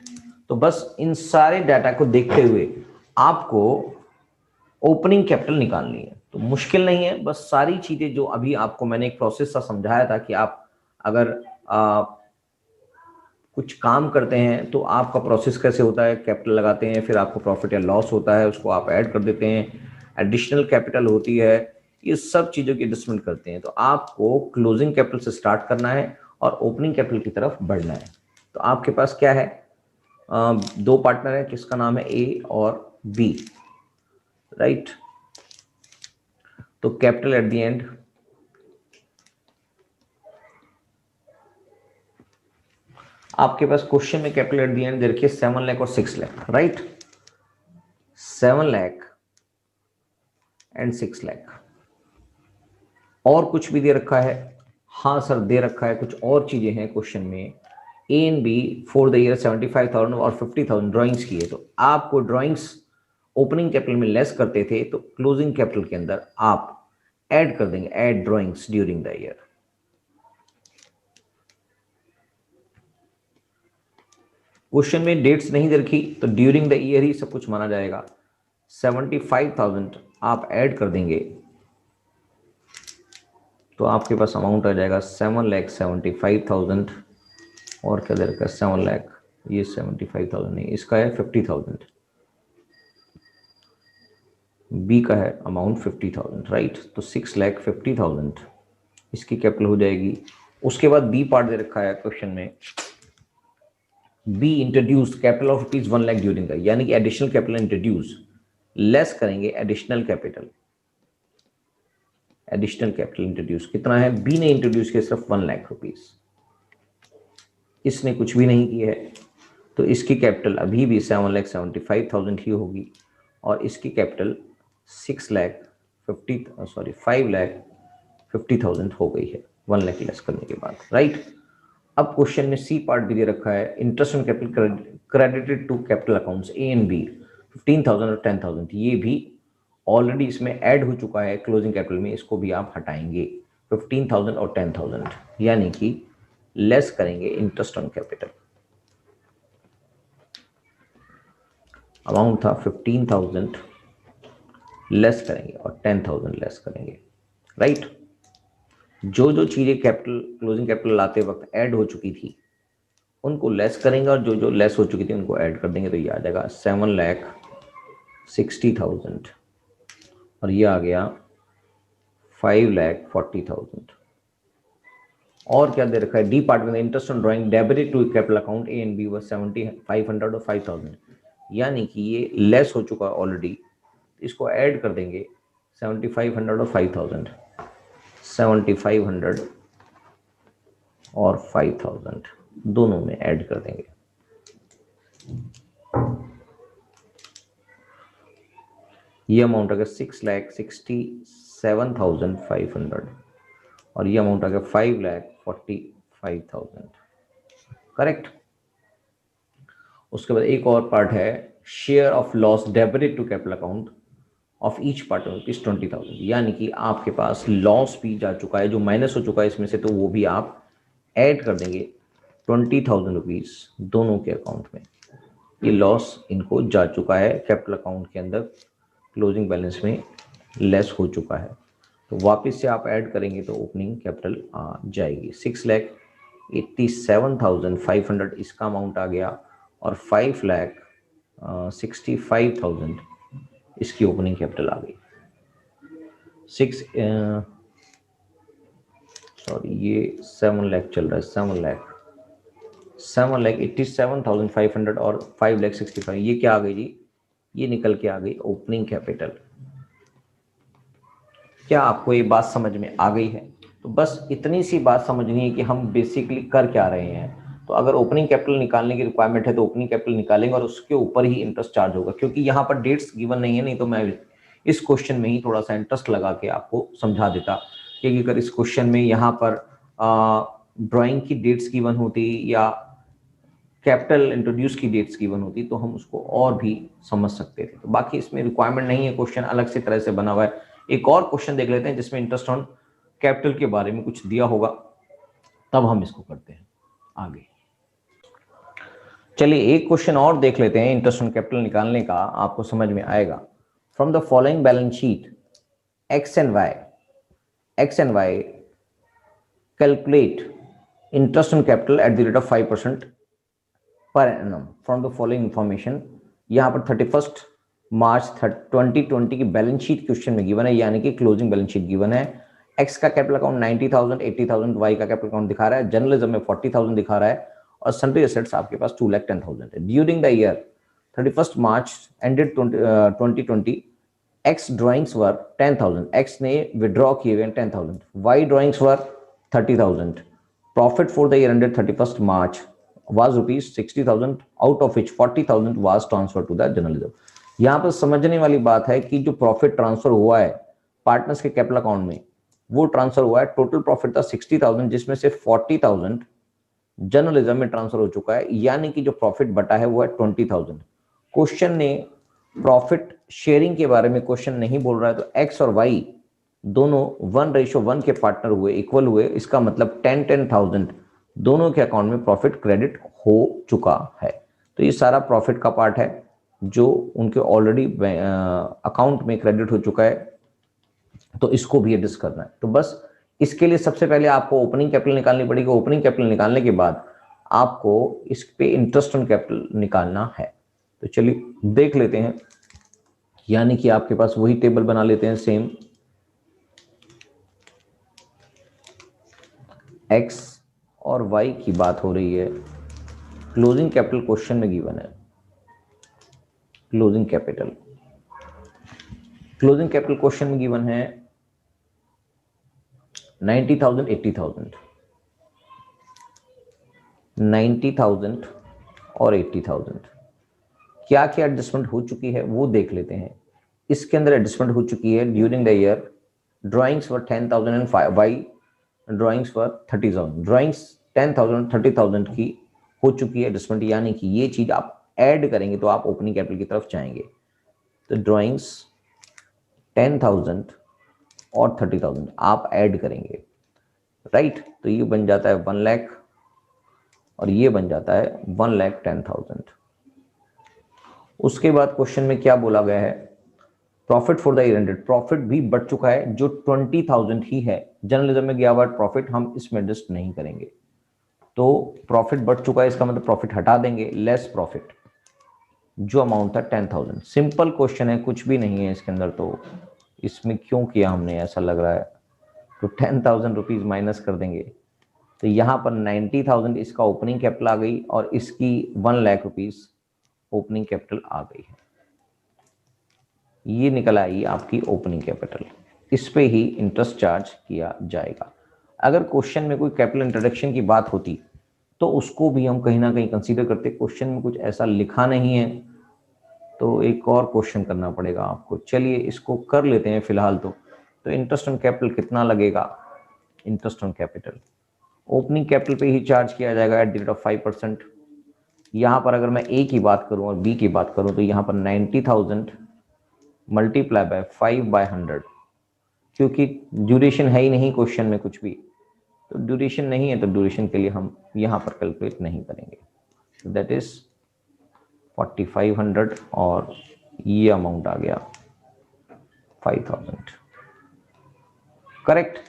A: तो बस इन सारे डाटा को देखते हुए आपको ओपनिंग कैपिटल निकालनी है, तो मुश्किल नहीं है, बस सारी चीजें जो अभी आपको मैंने एक प्रोसेस सा समझाया था कि आप अगर कुछ काम करते हैं तो आपका प्रोसेस कैसे होता है, कैपिटल लगाते हैं, फिर आपको प्रॉफिट या लॉस होता है उसको आप ऐड कर देते हैं, एडिशनल कैपिटल होती है, ये सब चीजों की एडजस्टमेंट करते हैं। तो आपको क्लोजिंग कैपिटल से स्टार्ट करना है और ओपनिंग कैपिटल की तरफ बढ़ना है। तो आपके पास क्या है, 2 पार्टनर है, किसका नाम है A और B, राइट। तो कैपिटल एट द एंड आपके पास क्वेश्चन में capital at the and they रखिए 7 लाख और 6 लाख, राइट। 7 लाख एंड 6 लाख। और कुछ भी दे रखा है? हाँ सर दे रखा है, कुछ और चीजें हैं क्वेश्चन में। A and B for the year 75,000 और 50,000 ड्राइंग्स की है, तो आपको ड्राइंग्स ओपनिंग कैपिटल में लेस करते थे तो क्लोजिंग कैपिटल के अंदर आप ऐड कर देंगे, add drawings during the year. Question में डेट्स नहीं दे रखी तो ड्यूरिंग द ईयर ही सब कुछ माना जाएगा। 75,000 आप ऐड कर देंगे तो आपके पास अमाउंट आ जाएगा 7,75,000 और क्या दे रखा है 7 लाख, ये 75,000 नहीं, इसका है 50,000, बी का है अमाउंट 50,000, राइट। तो 6,50,000 इसकी कैपिटल हो जाएगी। उसके बाद बी पार्ट दे रखा है क्वेश्चन में, be introduce capital of rupees 1 lakh during the, यानी कि एडिशनल कैपिटल इंट्रोड्यूस लेस करेंगे additional capital. Additional capital introduce कितना है, बी ने इंट्रोड्यूस किया सिर्फ 1 लाख रुपीज, इसने कुछ भी नहीं किया है, तो इसकी कैपिटल अभी भी 7,75,000 ही होगी और इसकी कैपिटल 5,50,000 हो गई है 1 लाख लेस करने के बाद, राइट। अब क्वेश्चन में सी पार्ट भी दे रखा है, interest on capital credited to capital accounts A and B 15,000 और 10,000, ये भी ऑलरेडी इसमें ऐड हो चुका है क्लोजिंग कैपिटल में, इसको भी आप हटाएंगे 15,000 और 10,000, यानी कि लेस करेंगे इंटरेस्ट ऑन कैपिटल। अमाउंट था 15,000, लेस करेंगे और 10,000 लेस करेंगे, राइट। जो जो चीजें कैपिटल क्लोजिंग कैपिटल लाते वक्त ऐड हो चुकी थी उनको लेस करेंगे और जो जो लेस हो चुकी थी उनको ऐड कर देंगे, तो ये आ जाएगा 7,60,000 और ये आ गया 5,40,000। और क्या दे रखा है, डी पार्ट में interest on drawing debit to capital account A and B was 7,500 और 5,000, यानी कि ये लेस हो चुका है ऑलरेडी, इसको ऐड कर देंगे 7,500 और 5,000, 7,500 और 5,000 दोनों में ऐड कर देंगे। ये अमाउंट आ गया 6,67,500 और ये अमाउंट आ गया 5,45,000, करेक्ट। उसके बाद एक और पार्ट है, share of loss debited to capital account of each part rupees 20,000, यानी कि आपके पास लॉस भी जा चुका है, जो माइनस हो चुका है इसमें से, तो वो भी आप ऐड कर देंगे 20,000 रुपीज दोनों के अकाउंट में। ये लॉस इनको जा चुका है कैपिटल अकाउंट के अंदर, क्लोजिंग बैलेंस में लेस हो चुका है, तो वापस से आप ऐड करेंगे तो ओपनिंग कैपिटल आ जाएगी 6,87,500 इसका अमाउंट आ गया और 5,65,000 इसकी ओपनिंग कैपिटल आ गई। ये 7 लाख चल रहा है, 7,87,500 और 5,65,000, ये क्या आ गई जी, ये निकल के आ गई ओपनिंग कैपिटल। क्या आपको ये बात समझ में आ गई है? तो बस इतनी सी बात समझनी है कि हम बेसिकली कर क्या रहे हैं। तो अगर ओपनिंग कैपिटल निकालने की रिक्वायरमेंट है तो ओपनिंग कैपिटल निकालेंगे और उसके ऊपर ही इंटरेस्ट चार्ज होगा, क्योंकि यहाँ पर डेट्स गिवन नहीं है, नहीं तो मैं इस क्वेश्चन में ही थोड़ा सा इंटरेस्ट लगा के आपको समझा देता, क्योंकि अगर इस क्वेश्चन में यहाँ पर ड्राइंग की डेट्स गिवन होती या कैपिटल इंट्रोड्यूस की डेट्स गिवन होती तो हम उसको और भी समझ सकते थे। तो बाकी इसमें रिक्वायरमेंट नहीं है, क्वेश्चन अलग से तरह से बना हुआ है। एक और क्वेश्चन देख लेते हैं जिसमें इंटरेस्ट ऑन कैपिटल के बारे में कुछ दिया होगा, तब हम इसको करते हैं आगे। चलिए एक क्वेश्चन और देख लेते हैं, इंटरेस्ट ऑन कैपिटल निकालने का आपको समझ में आएगा। From the following balance sheet X and Y calculate interest on capital at the rate of 5% per annum from the following information. यहाँ पर 31 मार्च 2020 की बैलेंस शीट क्वेश्चन में गिवन है, यानी कि क्लोजिंग बैलेंस शीट गिवन है। एक्स का कैपिटल अकाउंट 90,000, 80,000, वाई का कैपिटल अकाउंट दिखा रहा है, जर्नलिज्म में 40,000 दिखा रहा है और सन्ड्री एसेट्स आपके पास 2,10,000 है। During the year 31 March ended 2020 X drawings were 10,000, X ने विड्रॉ किए हुए 10,000, Y drawings were 30,000। Profit for the year ended 31 March was rupees 60,000, out of which 40,000 was transferred to the journalism। यहाँ पर समझने वाली बात है कि जो प्रॉफिट ट्रांसफर हुआ है पार्टनर्स के कैपिटल अकाउंट में, वो ट्रांसफर हुआ है, टोटल प्रॉफिट था 60,000, जिसमें से 40,000 जर्नलिज्म में ट्रांसफर हो चुका है, यानी कि जो प्रॉफिट बटा है वो है 20,000। क्वेश्चन ने प्रॉफिट शेयरिंग के बारे में क्वेश्चन नहीं बोल रहा है, तो एक्स और वाई दोनों 1:1 के पार्टनर हुए, इक्वल हुए, इसका मतलब 10,000 दोनों के अकाउंट में प्रॉफिट क्रेडिट हो चुका है। तो ये सारा प्रॉफिट का पार्ट है जो उनके ऑलरेडी अकाउंट में क्रेडिट हो चुका है, तो इसको भी एडजस्ट करना है। तो बस इसके लिए सबसे पहले आपको ओपनिंग कैपिटल निकालनी पड़ेगी। ओपनिंग कैपिटल निकालने के बाद आपको इस पे इंटरेस्ट ऑन कैपिटल निकालना है। तो चलिए देख लेते हैं, यानी कि आपके पास वही टेबल बना लेते हैं सेम। एक्स और वाई की बात हो रही है, क्लोजिंग कैपिटल क्वेश्चन में गिवन है, closing capital closing capital question में गिवन है 90,000, 80,000, 90,000 और 80,000। क्या क्या एडजस्टमेंट हो चुकी है वो देख लेते हैं। इसके अंदर एडजस्टमेंट हो चुकी है during the year. Drawings for 10,000 and Y drawings for 30,000। Drawings 10,000 30,000 की हो चुकी है एडजस्टमेंट, यानी कि ये चीज आप ऐड करेंगे तो आप ओपनिंग कैपिटल की तरफ जाएंगे। तो ड्राइंग्स 10,000 और 30,000 आप ऐड करेंगे, राइट। तो ये बन जाता है 1 लाख और ये बन जाता है 1,10,000। उसके बाद क्वेश्चन में क्या बोला गया है, profit for the year ended. Profit भी बढ़ चुका है जो 20,000 ही है। जर्नलिज्म में गया हुआ प्रॉफिट हम इसमें एडजस्ट नहीं करेंगे। तो प्रॉफिट बढ़ चुका है, इसका मतलब प्रॉफिट हटा देंगे, लेस प्रॉफिट जो अमाउंट था 10,000। सिंपल क्वेश्चन है, कुछ भी नहीं है इसके अंदर। तो इसमें क्यों किया हमने, ऐसा लग रहा है। तो 10,000 रुपीज माइनस कर देंगे तो यहाँ पर 90,000 इसका ओपनिंग कैपिटल आ गई और इसकी 1 लाख रुपीज ओपनिंग कैपिटल आ गई है। ये निकल आई आपकी ओपनिंग कैपिटल। इस पे ही इंटरेस्ट चार्ज किया जाएगा। अगर क्वेश्चन में कोई कैपिटल इंट्रोडक्शन की बात होती तो उसको भी हम कहीं ना कहीं कंसीडर करते। क्वेश्चन में कुछ ऐसा लिखा नहीं है तो एक और क्वेश्चन करना पड़ेगा आपको। चलिए इसको कर लेते हैं फिलहाल। तो इंटरेस्ट ऑन कैपिटल कितना लगेगा, interest on capital opening capital पे ही चार्ज किया जाएगा एट द रेट ऑफ 5%। यहाँ पर अगर मैं ए की बात करूँ और बी की बात करूँ तो यहाँ पर 90,000 मल्टीप्लाई बाय 5/100, क्योंकि ड्यूरेशन है ही नहीं क्वेश्चन में कुछ भी, तो ड्यूरेशन नहीं है तो ड्यूरेशन के लिए हम यहाँ पर कैलकुलेट नहीं करेंगे। दैट इज 4,500 और ये अमाउंट आ गया 5,000, करेक्ट।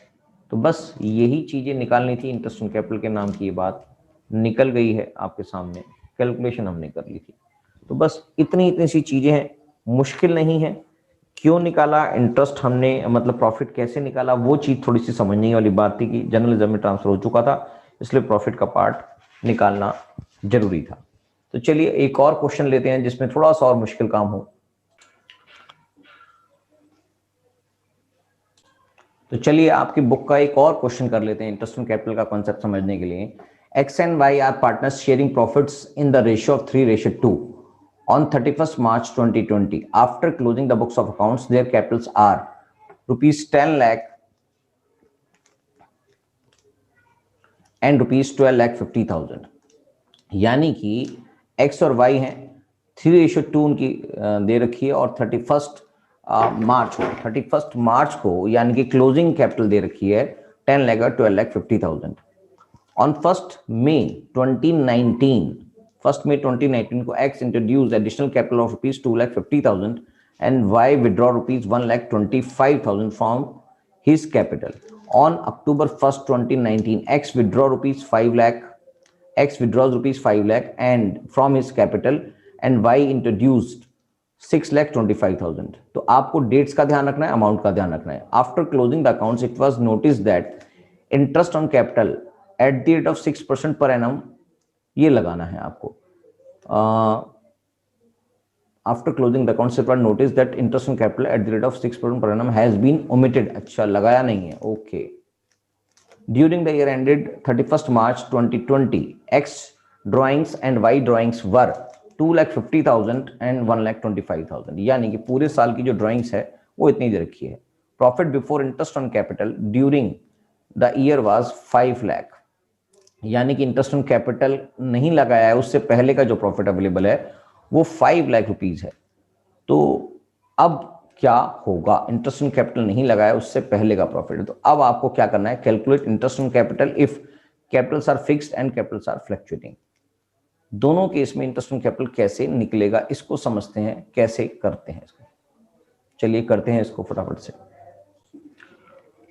A: तो बस यही चीजें निकालनी थी। इंटरेस्ट ऑन कैपिटल के नाम की ये बात निकल गई है आपके सामने, कैलकुलेशन हमने कर ली थी। तो बस इतनी सी चीजें हैं, मुश्किल नहीं है। क्यों निकाला इंटरेस्ट हमने, मतलब प्रॉफिट कैसे निकाला, वो चीज थोड़ी सी समझने वाली बात थी कि जर्नलिज्म में ट्रांसफर हो चुका था, इसलिए प्रॉफिट का पार्ट निकालना जरूरी था। तो चलिए एक और क्वेश्चन लेते हैं जिसमें थोड़ा सा और मुश्किल काम हो। तो चलिए आपकी बुक का एक और क्वेश्चन कर लेते हैं इंटरेस्ट ऑन कैपिटल का कॉन्सेप्ट समझने के लिए। X and Y are partners sharing profits in the ratio of 3:2 on 31st March 2020. After closing the books of accounts, their capitals are rupees 10 lakh and rupees 12,50,000। यानी कि x और y हैं, 3:2 उनकी दे रखी है और 31st मार्च को यानी कि क्लोजिंग कैपिटल दे रखी है 10 lakh और 12,50,000। ऑन 1st May 2019 को X introduce additional capital of rupees 2,50,000 and Y withdraw rupees 1,25,000 from his capital. On October 1st 2019 X withdraw rupees 5 lakh, X withdraws rupees 5 lakh and from his capital and Y introduced 6,25,000। तो आपको dates का ध्यान रखना है, amount का ध्यान रखना है। After closing the accounts it was notice that interest on capital at the rate of 6% per annum, ये लगाना है आपको। After closing the accounts it was notice that interest on capital at the rate of 6% per annum has been omitted. अच्छा, लगाया नहीं है, okay. During the year ended 31st March 2020 X drawings and Y drawings were 2,50,000 and 1,25,000। यानी कि पूरे साल की जो ड्राइंग्स है वो इतनी दे रखी है। Profit before interest on capital during the year was 5 lakh, यानी कि इंटरेस्ट ऑन कैपिटल नहीं लगाया है, उससे पहले का जो प्रॉफिट अवेलेबल है वो 5 लाख रुपीज है। तो अब क्या होगा, इंटरेस्ट ऑन कैपिटल नहीं लगाया, उससे पहले का प्रॉफिट है। तो अब आपको क्या करना है, calculate interest on capital if capitals are fixed and capitals are fluctuating. दोनों केस में इंटरेस्ट ऑन कैपिटल कैसे निकलेगा इसको समझते हैं, कैसे करते हैं इसको। चलिए करते हैं इसको फटाफट से।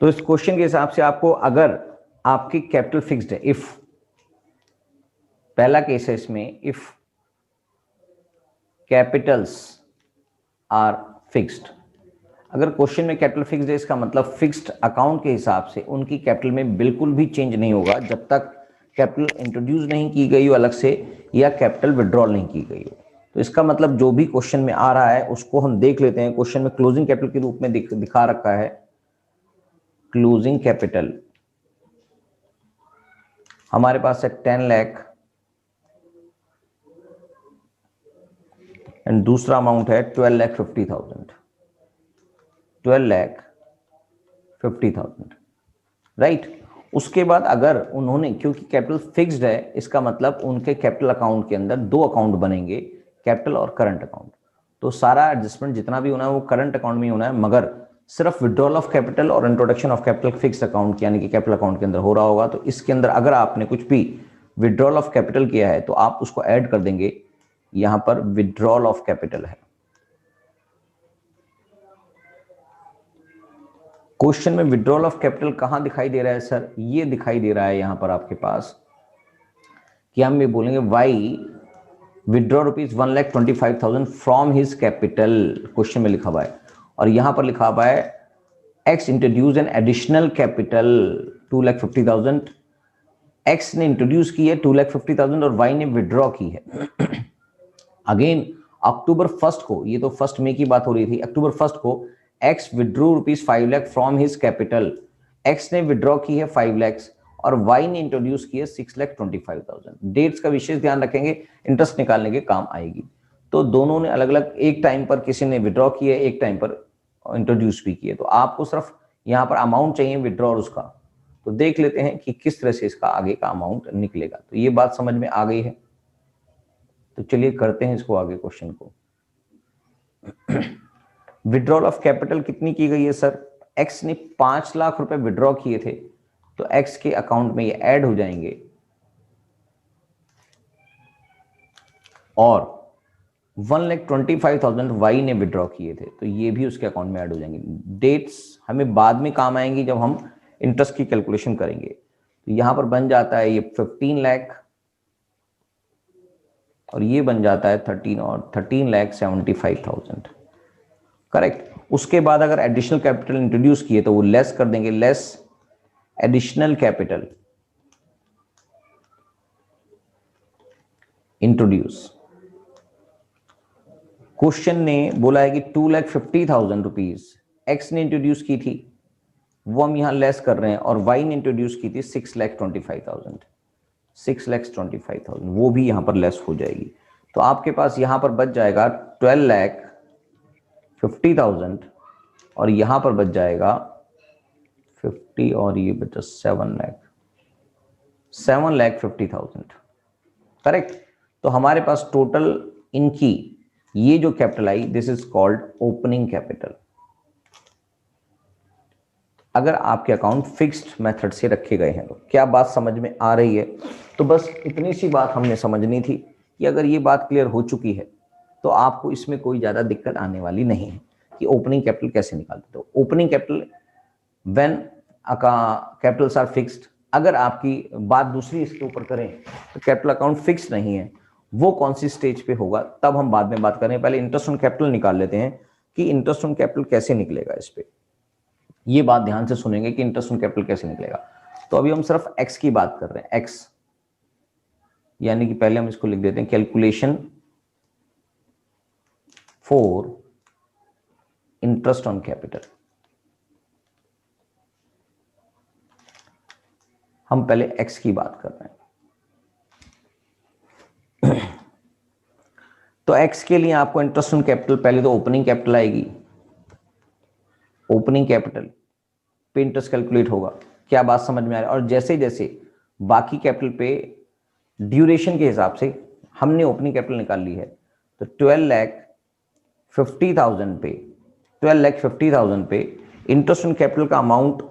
A: तो इस क्वेश्चन के हिसाब से आपको, अगर आपकी कैपिटल फिक्स्ड है, इफ पहला केस है इसमें, इफ कैपिटल्स आर फिक्स्ड। अगर क्वेश्चन में कैपिटल फिक्स्ड है इसका मतलब फिक्स्ड अकाउंट के हिसाब से उनकी कैपिटल में बिल्कुल भी चेंज नहीं होगा जब तक कैपिटल इंट्रोड्यूस नहीं की गई हो अलग से या कैपिटल विड्रॉल नहीं की गई हो। तो इसका मतलब जो भी क्वेश्चन में आ रहा है उसको हम देख लेते हैं। क्वेश्चन में क्लोजिंग कैपिटल के रूप में दिखा रखा है क्लोजिंग कैपिटल हमारे पास है 10 लाख एंड दूसरा अमाउंट है 12,50,000, 12,50,000, राइट। उसके बाद अगर उन्होंने, क्योंकि कैपिटल फिक्स्ड है, इसका मतलब उनके कैपिटल अकाउंट के अंदर दो अकाउंट बनेंगे, कैपिटल और करंट अकाउंट। तो सारा एडजस्टमेंट जितना भी होना है वो करंट अकाउंट में होना है, मगर सिर्फ विड्रॉल ऑफ कैपिटल और introduction of capital fix account यानी कि कैपिटल अकाउंट के अंदर हो रहा होगा। तो इसके अंदर अगर आपने कुछ भी विड्रॉल ऑफ कैपिटल किया है तो आप उसको ऐड कर देंगे, यहां पर विड्रॉल ऑफ कैपिटल है। क्वेश्चन में विड्रॉल ऑफ कैपिटल कहां दिखाई दे रहा है सर? ये दिखाई दे रहा है यहां पर आपके पास कि हम ये बोलेंगे Y withdraw ₹1,25,000 from his capital, question में लिखा हुआ है, और यहां पर लिखा हुआ है x introduce an additional capital 2,50,000। X ने इंट्रोड्यूस की है 2,50,000 और वाई ने विड्रॉ की है। अगेन अक्टूबर 1 को, ये तो 1 मई की बात हो रही थी, अक्टूबर 1 को x withdrew ₹5 lakh from his capital. X ने विड्रॉ की है 5 लाख और वाई ने इंट्रोड्यूस की है 6,25,000। डेट्स का विशेष ध्यान रखेंगे, इंटरेस्ट निकालने के काम आएगी। तो दोनों ने अलग अलग, एक टाइम पर किसी ने विड्रॉ की है, एक टाइम पर इंट्रोड्यूस भी किए। तो आपको सिर्फ यहाँ पर अमाउंट चाहिए विड्रॉ और उसका, तो देख लेते हैं कि किस तरह से इसका आगे का अमाउंट निकलेगा। तो ये बात समझ में आ गई है, तो चलिए करते हैं इसको आगे क्वेश्चन को। विड्रॉल ऑफ कैपिटल कितनी की गई है सर? एक्स ने 5 लाख रुपए विड्रॉ किए थे, तो एक्स के अकाउंट में ये ऐड हो जाएंगे, और 1,25,000 वाई ने विड्रॉ किए थे, तो ये भी उसके अकाउंट में ऐड हो जाएंगे। डेट्स हमें बाद में काम आएंगी जब हम इंटरेस्ट की कैलकुलेशन करेंगे। तो यहां पर बन जाता है ये 15 लाख और ये बन जाता है 13,75,000, करेक्ट। उसके बाद अगर एडिशनल कैपिटल इंट्रोड्यूस किए तो वो लेस कर देंगे, less additional capital introduce. Question ने बोला है कि 2,50,000 रुपीज एक्स ने इंट्रोड्यूस की थी, वो हम यहां लेस कर रहे हैं, और वाई ने इंट्रोड्यूस की थी 6,25,000, 6,25,000, वो भी यहां पर लेस हो जाएगी। तो आपके पास यहां पर बच जाएगा 12,50,000 और यहां पर बच जाएगा 50 और ये बचा 7,50,000, करेक्ट। तो हमारे पास टोटल इनकी ये जो capital I, this is called opening capital. अगर आपके अकाउंट फिक्स्ड मेथड से रखे गए हैं तो क्या बात समझ में आ रही है? तो बस इतनी सी बात हमने समझनी थी कि अगर ये बात क्लियर हो चुकी है तो आपको इसमें कोई ज्यादा दिक्कत आने वाली नहीं है कि ओपनिंग कैपिटल कैसे निकालते। तो opening capital when capitals are fixed, अगर आपकी बात दूसरी इसके ऊपर करें तो कैपिटल अकाउंट फिक्स्ड नहीं है, वो कौन सी स्टेज पे होगा तब हम बाद में बात करें। पहले इंटरेस्ट ऑन कैपिटल निकाल लेते हैं कि इंटरेस्ट ऑन कैपिटल कैसे निकलेगा। इस पे ये बात ध्यान से सुनेंगे कि इंटरेस्ट ऑन कैपिटल कैसे निकलेगा। तो अभी हम सिर्फ एक्स की बात कर रहे हैं, एक्स यानी कि पहले हम इसको लिख देते हैं calculation for interest on capital. हम पहले एक्स की बात कर रहे हैं। तो एक्स के लिए आपको इंटरेस्ट ऑन कैपिटल, पहले तो ओपनिंग कैपिटल आएगी, ओपनिंग कैपिटल पे इंटरेस्ट कैलकुलेट होगा। क्या बात समझ में आ रही है? और जैसे जैसे बाकी कैपिटल पे ड्यूरेशन के हिसाब से हमने ओपनिंग कैपिटल निकाल ली है, तो 12,50,000 पे, 12,50,000 पे इंटरेस्ट ऑन कैपिटल का amount,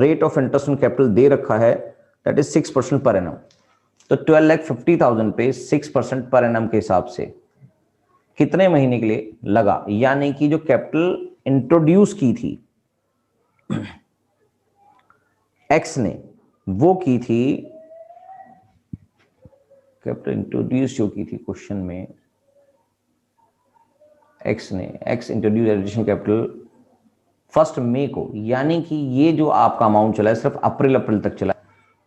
A: rate of interest on capital दे रखा है, दैट इज 6% पर एनम। तो 12,50,000 पे 6% पर एनम के हिसाब से कितने महीने के लिए लगा, यानी कि जो कैपिटल इंट्रोड्यूस की थी एक्स ने, वो की थी, कैपिटल इंट्रोड्यूस जो की थी क्वेश्चन में एक्स ने, एक्स इंट्रोड्यूस एडिशनल कैपिटल 1 मई को, यानी कि ये जो आपका अमाउंट चला है सिर्फ अप्रैल तक चला है।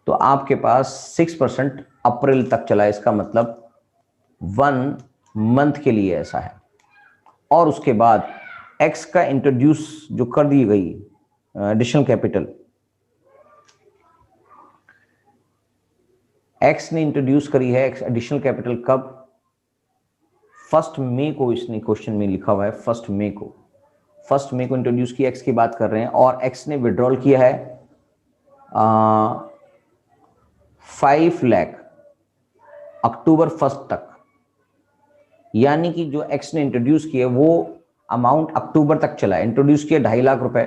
A: तो आपके पास 6% अप्रैल तक चला है, इसका मतलब 1 मंथ के लिए ऐसा है। और उसके बाद एक्स का इंट्रोड्यूस जो कर दी गई एडिशनल कैपिटल, एक्स ने इंट्रोड्यूस करी है एडिशनल कैपिटल कब? 1 मई को। इसने क्वेश्चन में लिखा हुआ है 1 मई को। 1 मई को इंट्रोड्यूस किया, एक्स की बात कर रहे हैं, और एक्स ने विड्रॉल किया है 5 लाख अक्टूबर 1 तक। यानी कि जो एक्स ने इंट्रोड्यूस किया वो अमाउंट अक्टूबर तक चला है। इंट्रोड्यूस किया 2.5 लाख रुपए,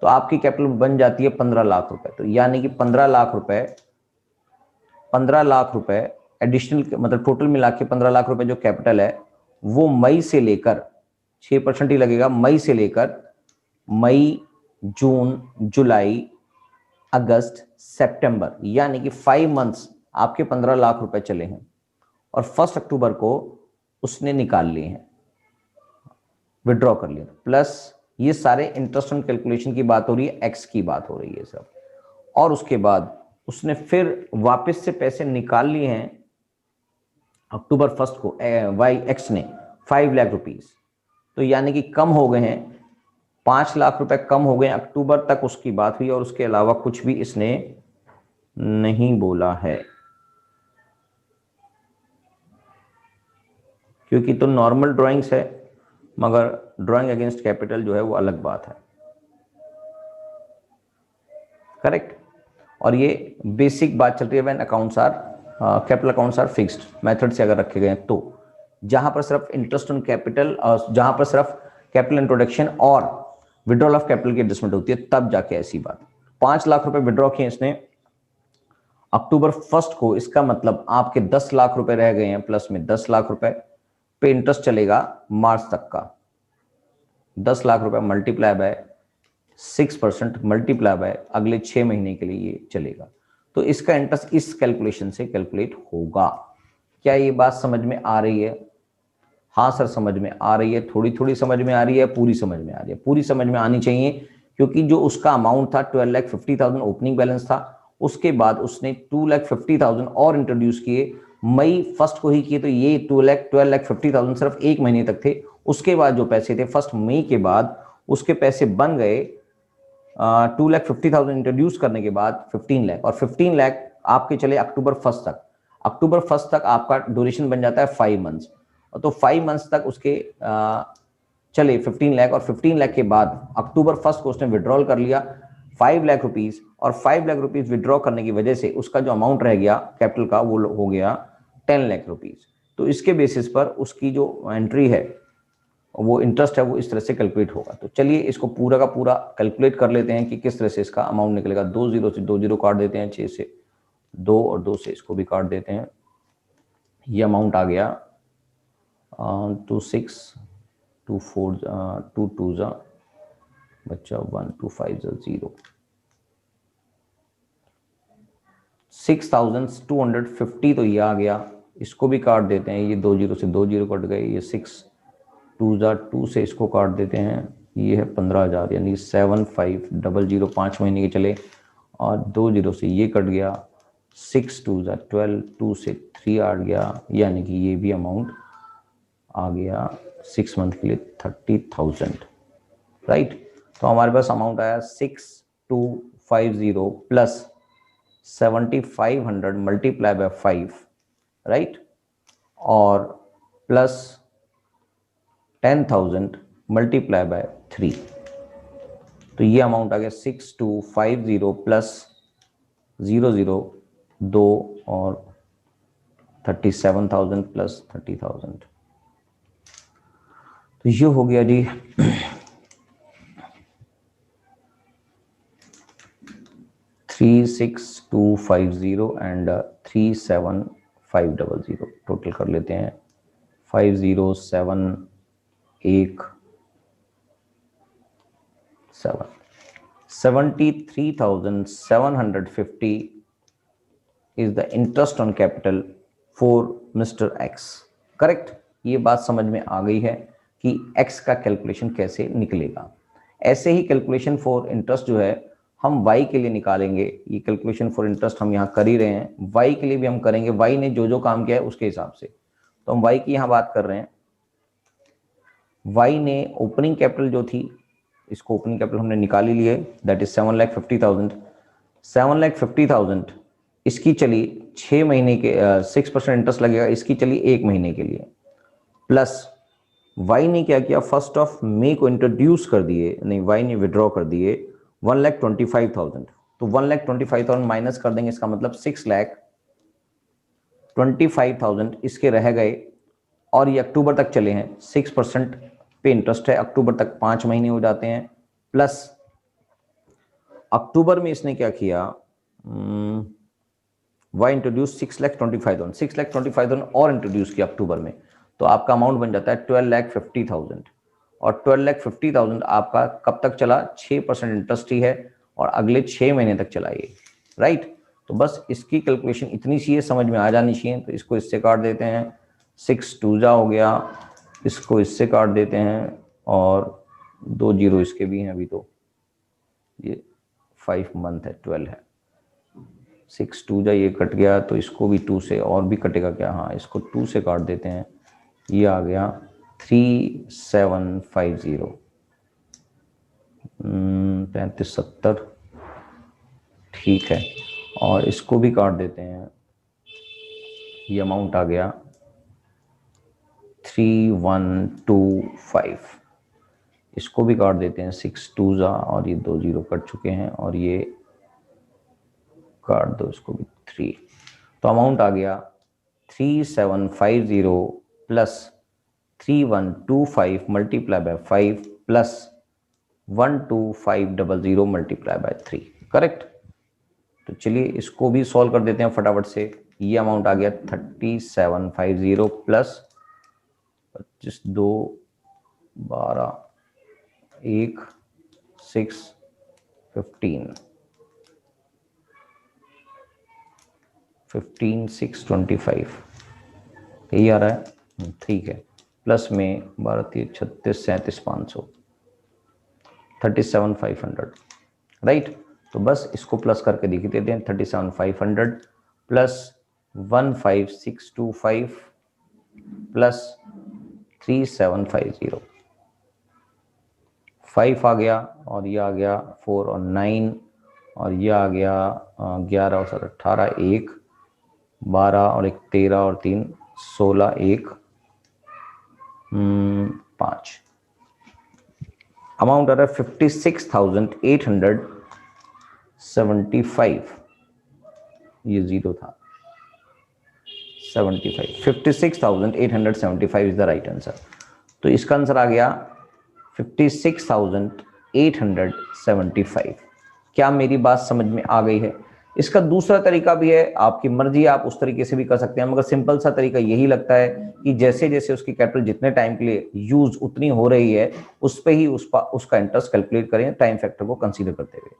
A: तो आपकी कैपिटल बन जाती है 15 लाख रुपए। तो यानी कि 15 लाख रुपए एडिशनल, मतलब टोटल मिला के 15 लाख रुपए जो कैपिटल है वो मई से लेकर 6% ही लगेगा, मई से लेकर मई, जून, जुलाई, अगस्त, सितंबर, यानी कि 5 मंथ्स आपके 15 लाख रुपए चले हैं और 1 अक्टूबर को उसने निकाल लिए हैं, विड्रॉ कर लिया। प्लस ये सारे इंटरेस्ट ऑन कैलकुलेशन की बात हो रही है, एक्स की बात हो रही है सब। और उसके बाद उसने फिर वापस से पैसे निकाल लिए हैं अक्टूबर 1 को वाई एक्स ने 5 लाख रुपीस। तो यानी कि कम हो गए हैं, 5 लाख रुपए कम हो गए अक्टूबर तक उसकी बात हुई, और उसके अलावा कुछ भी इसने नहीं बोला है, क्योंकि तो नॉर्मल ड्राइंग्स है, मगर ड्राइंग अगेंस्ट कैपिटल जो है वो अलग बात है। करेक्ट। और ये बेसिक बात चल रही है when accounts are capital accounts are fixed method से अगर रखे गए हैं, तो जहां पर सिर्फ इंटरेस्ट ऑन कैपिटल, जहां पर सिर्फ कैपिटल इंट्रोडक्शन और विड्रॉल ऑफ कैपिटल की एडजस्टमेंट होती है, तब जाके ऐसी बात। 5 लाख रुपए विड्रॉ किए इसने अक्टूबर 1 को, इसका मतलब आपके 10 लाख रुपए रह गए हैं, प्लस में 10 लाख रुपए पे इंटरेस्ट चलेगा मार्च तक का। 10 लाख रुपए मल्टीप्लाई बाय 6% मल्टीप्लाई बाय अगले 6 महीने के लिए ये चलेगा। तो इसका इंटरेस्ट इस कैलकुलेशन से कैलकुलेट होगा। क्या ये बात समझ में आ रही है? हाँ सर समझ में आ रही है, थोड़ी थोड़ी समझ में आ रही है, पूरी समझ में आ रही है? पूरी समझ में आनी चाहिए, क्योंकि जो उसका अमाउंट था 12,50,000 ओपनिंग बैलेंस था, उसके बाद उसने 2,50,000 और इंट्रोड्यूस किए, मई 1 को ही किए, तो ये 12,50,000 सिर्फ 1 महीने तक थे। उसके बाद जो पैसे थे 1 मई के बाद उसके पैसे बन गए 2,50,000 इंट्रोड्यूस करने के बाद 15 लाख, और 15 लाख आपके चले अक्टूबर 1 तक। अक्टूबर 1 तक आपका ड्यूरेशन बन जाता है 5 मंथ्स, तो 5 मंथ्स तक उसके चले 15 लाख, और 15 लाख के बाद अक्टूबर 1 को उसने विड्रॉल कर लिया 5 लाख रुपीस, और 5 लाख रुपीस विड्रॉ करने की वजह से उसका जो अमाउंट रह गया कैपिटल का वो हो गया 10 लाख रुपीस। तो इसके बेसिस पर उसकी जो एंट्री है, वो इंटरेस्ट है, वो इस तरह से कैलकुलेट होगा। तो चलिए इसको पूरा का पूरा कैलकुलेट कर लेते हैं कि किस तरह से इसका अमाउंट निकलेगा। 2 0 से 2 0 काट देते हैं, 6 से 2 और 2 से इसको भी काट देते हैं। ये अमाउंट आ गया 2 6 2 4 2 2 जा बच्चा 1 2 5 0 6,250 तो ये आ गया। इसको भी काट देते हैं, ये 2 0 से 2 0 कट गए, ये 6 2 जा 2 से इसको काट देते हैं, ये है 15,000, यानी 7,500 5 महीने के चले, और 2 0 से ये कट गया, 6 2 जा 12, 2 से 3 आ गया, यानी कि ये भी अमाउंट आ गया 6 मंथ के लिए 30,000। राइट। तो हमारे पास अमाउंट आया 6,250 प्लस 7,500 मल्टीप्लाई बाय 5, राइट, और प्लस 10,000 मल्टीप्लाई बाय 3। तो ये अमाउंट आ गया 6,250 प्लस 00 2 और 37,000 प्लस 30,000। तो ये हो गया जी 36,250 एंड 37,500। टोटल कर लेते हैं 5,071,7 73,750 is the interest on capital for Mr. X। Correct. ये बात समझ में आ गई है कि X का कैलकुलेशन कैसे निकलेगा। ऐसे ही कैलकुलेशन फॉर इंटरेस्ट जो है हम Y के लिए निकालेंगे। ये कैलकुलेशन फॉर इंटरेस्ट हम यहाँ कर ही रहे हैं, Y के लिए भी हम करेंगे। Y ने जो जो काम किया है उसके हिसाब से। तो हम y की यहां बात कर रहे हैं। y ने ओपनिंग कैपिटल जो थी, इसको ओपनिंग कैपिटल हमने निकाली लिए, दैट इज 7,50,000। 7,50,000 इसकी चली 6 महीने के 6% इंटरेस्ट लगेगा, इसकी चली 1 महीने के लिए, प्लस वाई ने क्या किया, 1 मई को इंट्रोड्यूस कर दिए, नहीं वाई ने विड्रॉ कर दिए 1,25,000। तो 1,25,000 माइनस कर देंगे, इसका मतलब 6,25,000 इसके रह गए, और ये अक्टूबर तक चले हैं। 6% पे इंटरेस्ट है, अक्टूबर तक 5 महीने हो जाते हैं, प्लस अक्टूबर में इसने क्या किया, वाई इंट्रोड्यूस 6,25,000, 6,25,000 और इंट्रोड्यूस किया अक्टूबर में, तो आपका अमाउंट बन जाता है 12,50,000। और 12,50,000 आपका कब तक चला, 6% इंटरेस्ट ही है, और अगले 6 महीने तक चला ये, राइट। तो बस इसकी कैलकुलेशन इतनी सी है, समझ में आ जानी चाहिए। तो इसको इससे काट देते हैं, 6 2 जा हो गया, इसको इससे काट देते हैं, और 2 जीरो इसके भी हैं अभी, तो ये 5 मंथ है, 12 है। 6 2 जा, ये कट गया, तो इसको भी 2 से, और भी कटेगा क्या, हाँ इसको 2 से काट देते हैं, ये आ गया 3,750, 3570, ठीक है। और इसको भी काट देते हैं, ये अमाउंट आ गया 3,125, इसको भी काट देते हैं, 6 2 जा, और ये 2 जीरो कट चुके हैं, और ये काट दो इसको भी 3, तो अमाउंट आ गया 3,750 plus 3,125 multiply by 5 plus 12500 multiply by 3, correct. तो चलिए इसको भी सॉल्व कर देते हैं फटाफट से। ये अमाउंट आ गया 3,750 प्लस 25 2 12 1 6 15 625, यही आ रहा है, ठीक है। प्लस में 12 3 36 37 500, 37,500, राइट। तो बस इसको प्लस करके दिख देते हैं, 37,500 प्लस 15,625 प्लस 3,750, 5 आ गया, और ये आ गया 4 और 9, और ये आ गया 11 और 7 18, 1 12 और 1 13 और 3 16, 1 5, अमाउंट आ रहा है 56,875, ये जीरो था, 75, 56,875 इज द राइट आंसर। तो इसका आंसर आ गया 56,875। क्या मेरी बात समझ में आ गई है? इसका दूसरा तरीका भी है, आपकी मर्जी, आप उस तरीके से भी कर सकते हैं, मगर सिंपल सा तरीका यही लगता है कि जैसे जैसे उसकी कैपिटल जितने टाइम के लिए यूज उतनी हो रही है, उस पे ही उसका इंटरेस्ट कैलकुलेट करें टाइम फैक्टर को कंसीडर करते हुए।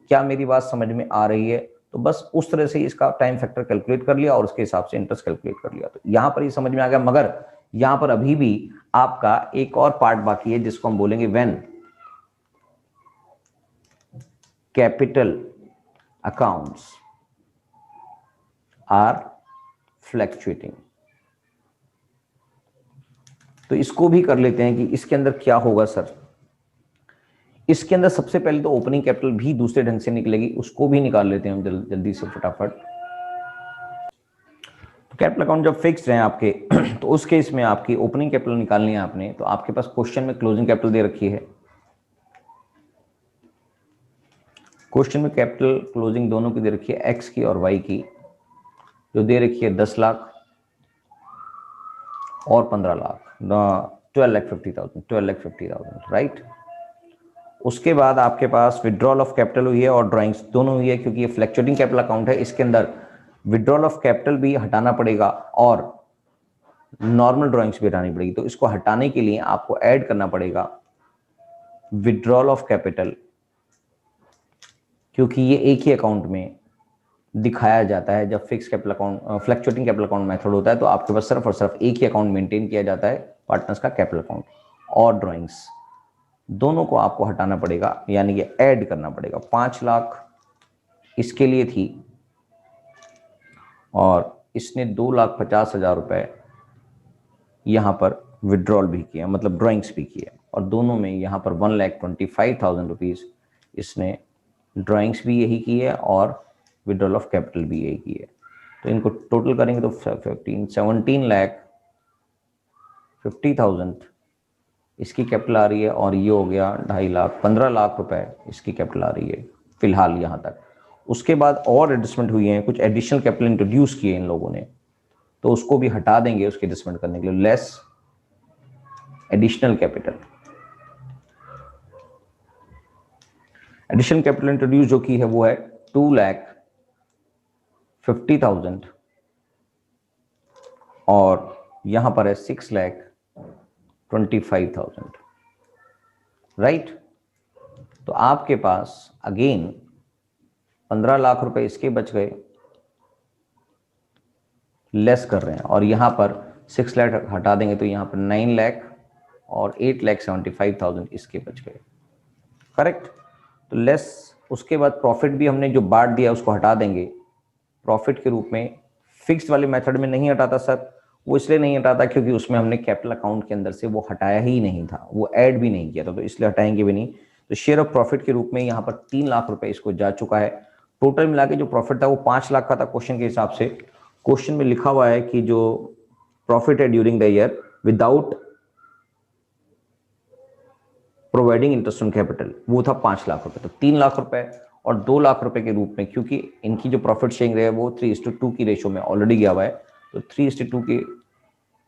A: क्या मेरी बात समझ में आ रही है? तो बस उस तरह से इसका टाइम फैक्टर कैलकुलेट कर लिया और उसके हिसाब से इंटरेस्ट कैलकुलेट कर लिया, तो यहां पर ही समझ में आ गया। मगर यहां पर अभी भी आपका एक और पार्ट बाकी है, जिसको हम बोलेंगे when capital accounts are fluctuating. तो इसको भी कर लेते हैं कि इसके अंदर क्या होगा सर। इसके अंदर सबसे पहले तो ओपनिंग कैपिटल भी दूसरे ढंग से निकलेगी, उसको भी निकाल लेते हैं हम जल्दी से फटाफट। तो कैपिटल अकाउंट जब फिक्स्ड हैं आपके तो उस केस में आपकी ओपनिंग कैपिटल निकालनी है आपने, तो आपके पास क्वेश्चन में क्लोजिंग कैपिटल दे रखी है। क्वेश्चन में कैपिटल क्लोजिंग दोनों की दे रखी है, एक्स की और वाई की, जो दे रखी है 10 लाख और 15 लाख, 12,50,000, राइट। उसके बाद आपके पास विड्रॉल ऑफ कैपिटल हुई है और ड्राइंग्स दोनों हुई है, क्योंकि ये फ्लैक्चुएटिंग कैपिटल अकाउंट है, इसके अंदर विड्रॉल ऑफ कैपिटल भी हटाना पड़ेगा और नॉर्मल ड्राइंग्स भी हटानी पड़ेगी। तो इसको हटाने के लिए आपको ऐड करना पड़ेगा विड्रॉल ऑफ कैपिटल, क्योंकि ये एक ही अकाउंट में दिखाया जाता है। जब fix capital account fluctuating capital account method होता है, तो आपके पास सिर्फ और सिर्फ एक ही अकाउंट मेंटेन किया जाता है, पार्टनर्स का कैपिटल अकाउंट, और ड्राइंग्स दोनों को आपको हटाना पड़ेगा, यानी कि ऐड करना पड़ेगा। 5 लाख इसके लिए थी और इसने 2,50,000 रुपए यहाँ पर विड्रॉल भी किया, मतलब ड्राइंग्स भी किया, और दोनों में यहाँ पर 1,25,000 रुपीज़ इसने ड्राइंग्स भी यही की है और विड्रॉल ऑफ कैपिटल भी यही की है। तो इनको टोटल करेंगे तो 17,50,000 इसकी कैपिटल आ रही है, और ये हो गया 2.5 लाख, 15 लाख रुपए इसकी कैपिटल आ रही है फिलहाल यहाँ तक। उसके बाद और एडजस्टमेंट हुई हैं, कुछ एडिशनल कैपिटल इंट्रोड्यूस किए इन लोगों ने, तो उसको भी हटा देंगे उसकी एडजस्टमेंट करने के लिए। Less additional capital, additional capital introduce जो की है वो है 2,50,000, और यहां पर है 6,25,000, राइट। तो आपके पास अगेन 15 लाख रुपए इसके बच गए, लेस कर रहे हैं, और यहां पर 6 लाख हटा देंगे तो यहां पर 9 लाख और 8,75,000 इसके बच गए, करेक्ट। तो लेस, उसके बाद प्रॉफिट भी हमने जो बांट दिया उसको हटा देंगे प्रॉफिट के रूप में। फिक्स्ड वाले मेथड में नहीं हटाता सर, वो इसलिए नहीं हटाता क्योंकि उसमें हमने कैपिटल अकाउंट के अंदर से वो हटाया ही नहीं था, वो ऐड भी नहीं किया था, तो इसलिए हटाएंगे भी नहीं। तो शेयर ऑफ प्रॉफिट के रूप में यहाँ पर 3 लाख रुपए इसको जा चुका है। टोटल मिला के जो प्रॉफिट था वो 5 लाख का था क्वेश्चन के हिसाब से। क्वेश्चन में लिखा हुआ है कि जो प्रॉफिट है during the year without providing interest on capital, वो था 5 लाख रुपए। तो 3 लाख रुपए और 2 लाख रुपए के रूप में, क्योंकि इनकी जो प्रॉफिट शेयरिंग है वो 3:2 की रेशो में ऑलरेडी गया हुआ है, तो 3:2 की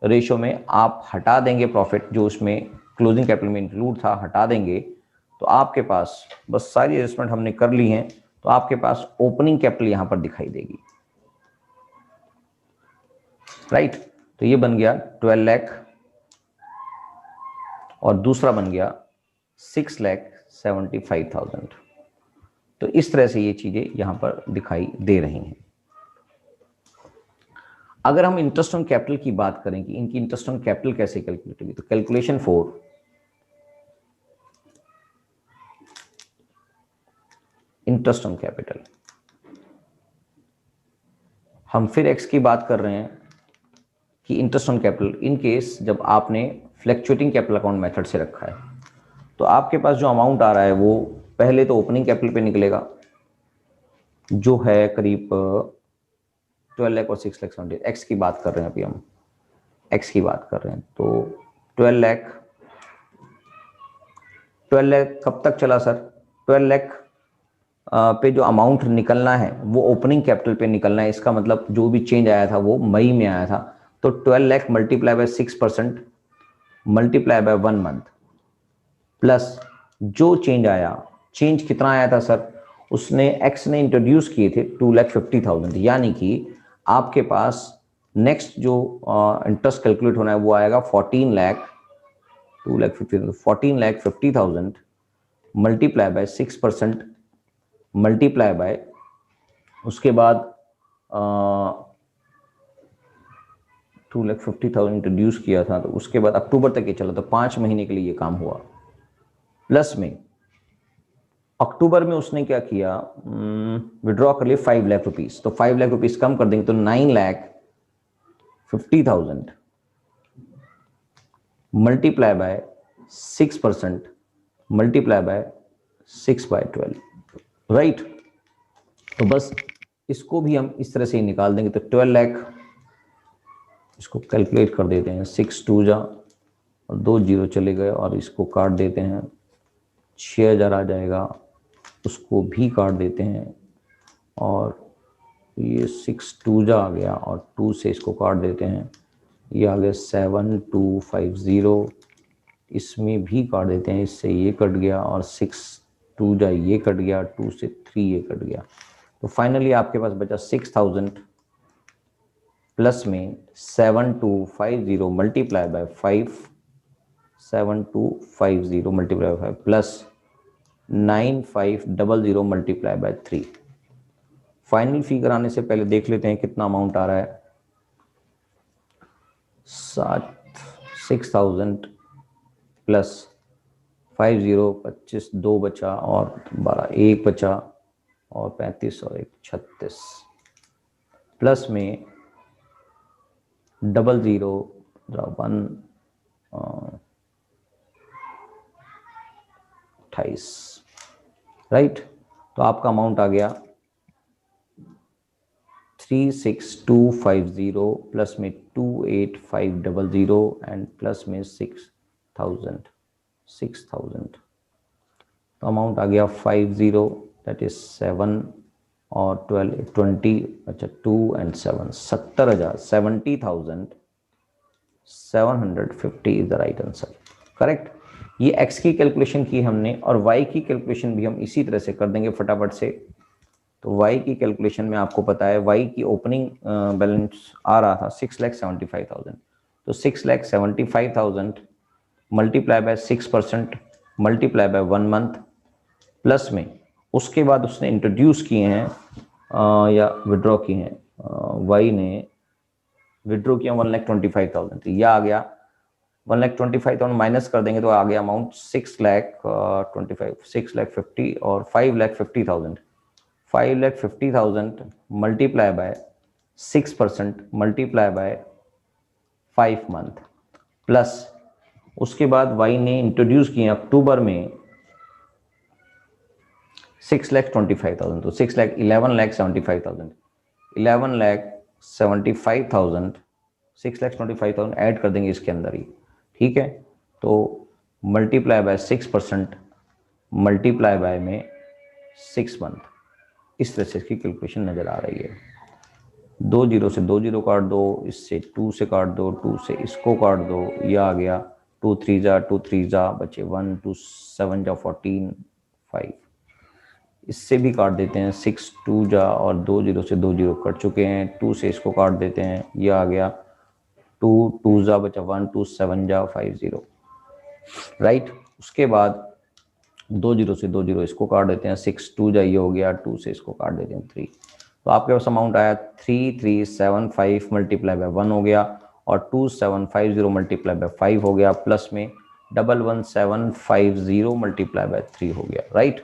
A: रेशो में आप हटा देंगे प्रॉफिट जो उसमें क्लोजिंग कैपिटल में इंक्लूड था, हटा देंगे तो आपके पास बस सारी एडजस्टमेंट हमने कर ली हैं, तो आपके पास ओपनिंग कैपिटल यहां पर दिखाई देगी, राइट। तो ये बन गया 12 लाख और दूसरा बन गया 6,75,000। तो इस तरह से ये चीजें यहां पर दिखाई दे रही हैं। अगर हम इंटरेस्ट ऑन कैपिटल की बात करें कि इनकी इंटरेस्ट ऑन कैपिटल कैसे कैलकुलेट होगी, तो calculation for interest on capital, हम फिर एक्स की बात कर रहे हैं कि interest on capital in case जब आपने फ्लैक्चुएटिंग कैपिटल अकाउंट मेथड से रखा है, तो आपके पास जो अमाउंट आ रहा है वो पहले तो ओपनिंग कैपिटल पे निकलेगा जो है करीब 12 लाख और 6,70,000। एक्स की बात कर रहे हैं, अभी हम एक्स की बात कर रहे हैं। तो 12 लाख कब तक चला सर? 12 लाख पे जो अमाउंट निकलना है वो ओपनिंग कैपिटल पे निकलना है। इसका मतलब जो भी चेंज आया था वो मई में आया था, तो 12 lakh multiply by 6% multiply by 1 month plus जो चेंज आया, चेंज कितना आया था सर? उसने एक्स ने इंट्रोड्यूस किए थे 2,50,000, यानी कि आपके पास नेक्स्ट जो इंटरेस्ट कैलकुलेट होना है वो आएगा 14,50,000 मल्टीप्लाई बाय 6% मल्टीप्लाई बाय, उसके बाद 2,50,000 इंट्रोड्यूस किया था, तो उसके बाद अक्टूबर तक ये चला, तो 5 महीने के लिए ये काम हुआ। प्लस में अक्टूबर में उसने क्या किया, विड्रॉ कर लिए 5 लाख रुपीस, तो 5 लाख रुपीस कम कर देंगे तो 9,50,000 multiply by 6% multiply by 6/12, right. तो बस इसको भी हम इस तरह से ही निकाल देंगे। तो 12 लाख इसको कैलकुलेट कर देते हैं, 6 2 जा और 2 0 चले गए और इसको काट देते हैं, 6,000 आ जाएगा, उसको भी काट देते हैं, और ये 6 2 जा आ गया और 2 से इसको काट देते हैं, ये आ गया 7,250, इसमें भी काट देते हैं, इससे ये कट गया और 6 2 जा ये कट गया, 2 से 3 ये कट गया, तो फाइनली आपके पास बचा 6,000 प्लस में 7,250 multiply by 5, 7,250 multiply by 5 plus 9,500 multiply by 3। Final figure आने से पहले देख लेते हैं कितना अमाउंट आ रहा है। 6,000 प्लस 50, 25, 2 बचा और 12, 1 बचा और 35 और 1 36 प्लस में 00 28, राइट। तो आपका अमाउंट आ गया 36250 प्लस में 28500 एंड प्लस में 6000। तो अमाउंट आ गया 50, दैट इज 7 और 12 20, अच्छा 2 and 7, 70,000, 70,750 is the right answer, correct. ये x की कैलकुलेशन की हमने, और y की कैलकुलेशन भी हम इसी तरह से कर देंगे फटाफट से। तो y की कैलकुलेशन में आपको पता है y की ओपनिंग बैलेंस आ रहा था 6,75,000, तो 6,75,000 multiply by 6% multiply by 1 month, plus में उसके बाद उसने इंट्रोड्यूस किए हैं या विड्रॉ किए हैं, y ने विड्रॉ किया 1,25,000, तो यह आ गया 1,25,000 माइनस कर देंगे तो आ गया अमाउंट 6,50,000 और 5,50,000। 5,50,000 multiply by 6% multiply by 5 month, plus उसके बाद वाई ने इंट्रोड्यूस किए अक्टूबर में 6,25,000, तो 11,75,000, 11,75,000, 6,25,000 ऐड कर देंगे इसके अंदर ही, ठीक है। तो मल्टीप्लाई बाय 6% मल्टीप्लाई बाय में 6 मंथ, इस तरह से इसकी कैलकुलेशन नजर आ रही है। 2 जीरो से 2 जीरो काट दो, इससे 2 से काट दो, 2 से इसको काट दो, यह आ गया 2 3 जा 2 3 जा बचे 1, 2 7 जा 14, 5, इससे भी काट देते हैं 6 2 जा, और 2 जीरो से 2 जीरो कट चुके हैं, 2 से इसको काट देते हैं, यह आ गया 2 2 जा बचा 1, 2 7 जा 50, राइट। उसके बाद 2 जीरो से 2 जीरो इसको काट देते हैं, 6 2 जा ये हो गया, 2 से इसको काट देते हैं 3, तो आपके पास अमाउंट आया 3375 मल्टीप्लाई बाय 1 हो गया, और 2750 मल्टीप्लाई बाय 5 हो गया, प्लस में 11750 मल्टीप्लाई बाय 3 हो गया, राइट।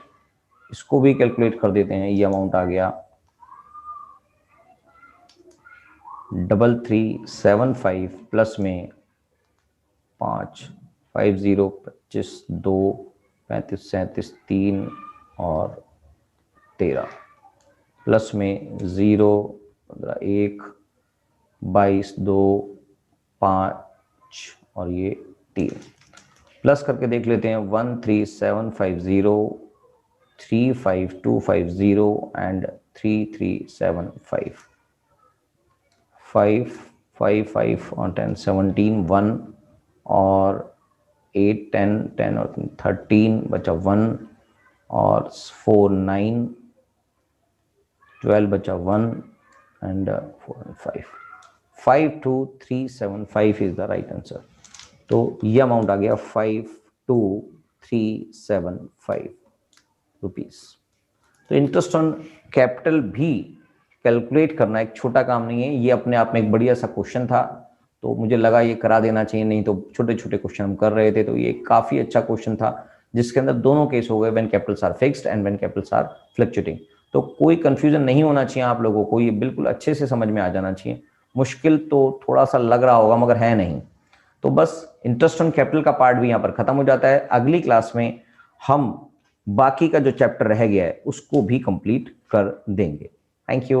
A: इसको भी कैलकुलेट कर देते हैं, ये अमाउंट आ गया 3375 प्लस में 5 50 25 2 35 37 3 और 13, प्लस में 0 15 1 22 2 5 और ये 3, प्लस करके देख लेते हैं 13750 35250 एंड 3375, 5 5 5 और 10 17 1 और 8 10 10 और 13 बचा 1 और 4 9 12 बचा 1 and 4 and 5, 52375 is the right answer. तो ये अमाउंट आ गया 52375 रुपीस। तो इंटरेस्ट ऑन कैपिटल भी कैलकुलेट करना एक छोटा काम नहीं है, ये अपने आप में एक बढ़िया सा क्वेश्चन था, तो मुझे लगा ये करा देना चाहिए, नहीं तो छोटे छोटे क्वेश्चन हम कर रहे थे, तो ये काफी अच्छा क्वेश्चन था जिसके अंदर दोनों केस हो गए, when capitals are fixed and when capitals are fluctuating. तो कोई कंफ्यूजन नहीं होना चाहिए आप लोगों को, ये बिल्कुल अच्छे से समझ में आ जाना चाहिए। मुश्किल तो थोड़ा सा लग रहा होगा मगर है नहीं। तो बस इंटरेस्ट ऑन कैपिटल का पार्ट भी यहाँ पर खत्म हो जाता है। अगली क्लास में हम बाकी का जो चैप्टर रह गया है उसको भी कंप्लीट कर देंगे। Thank you.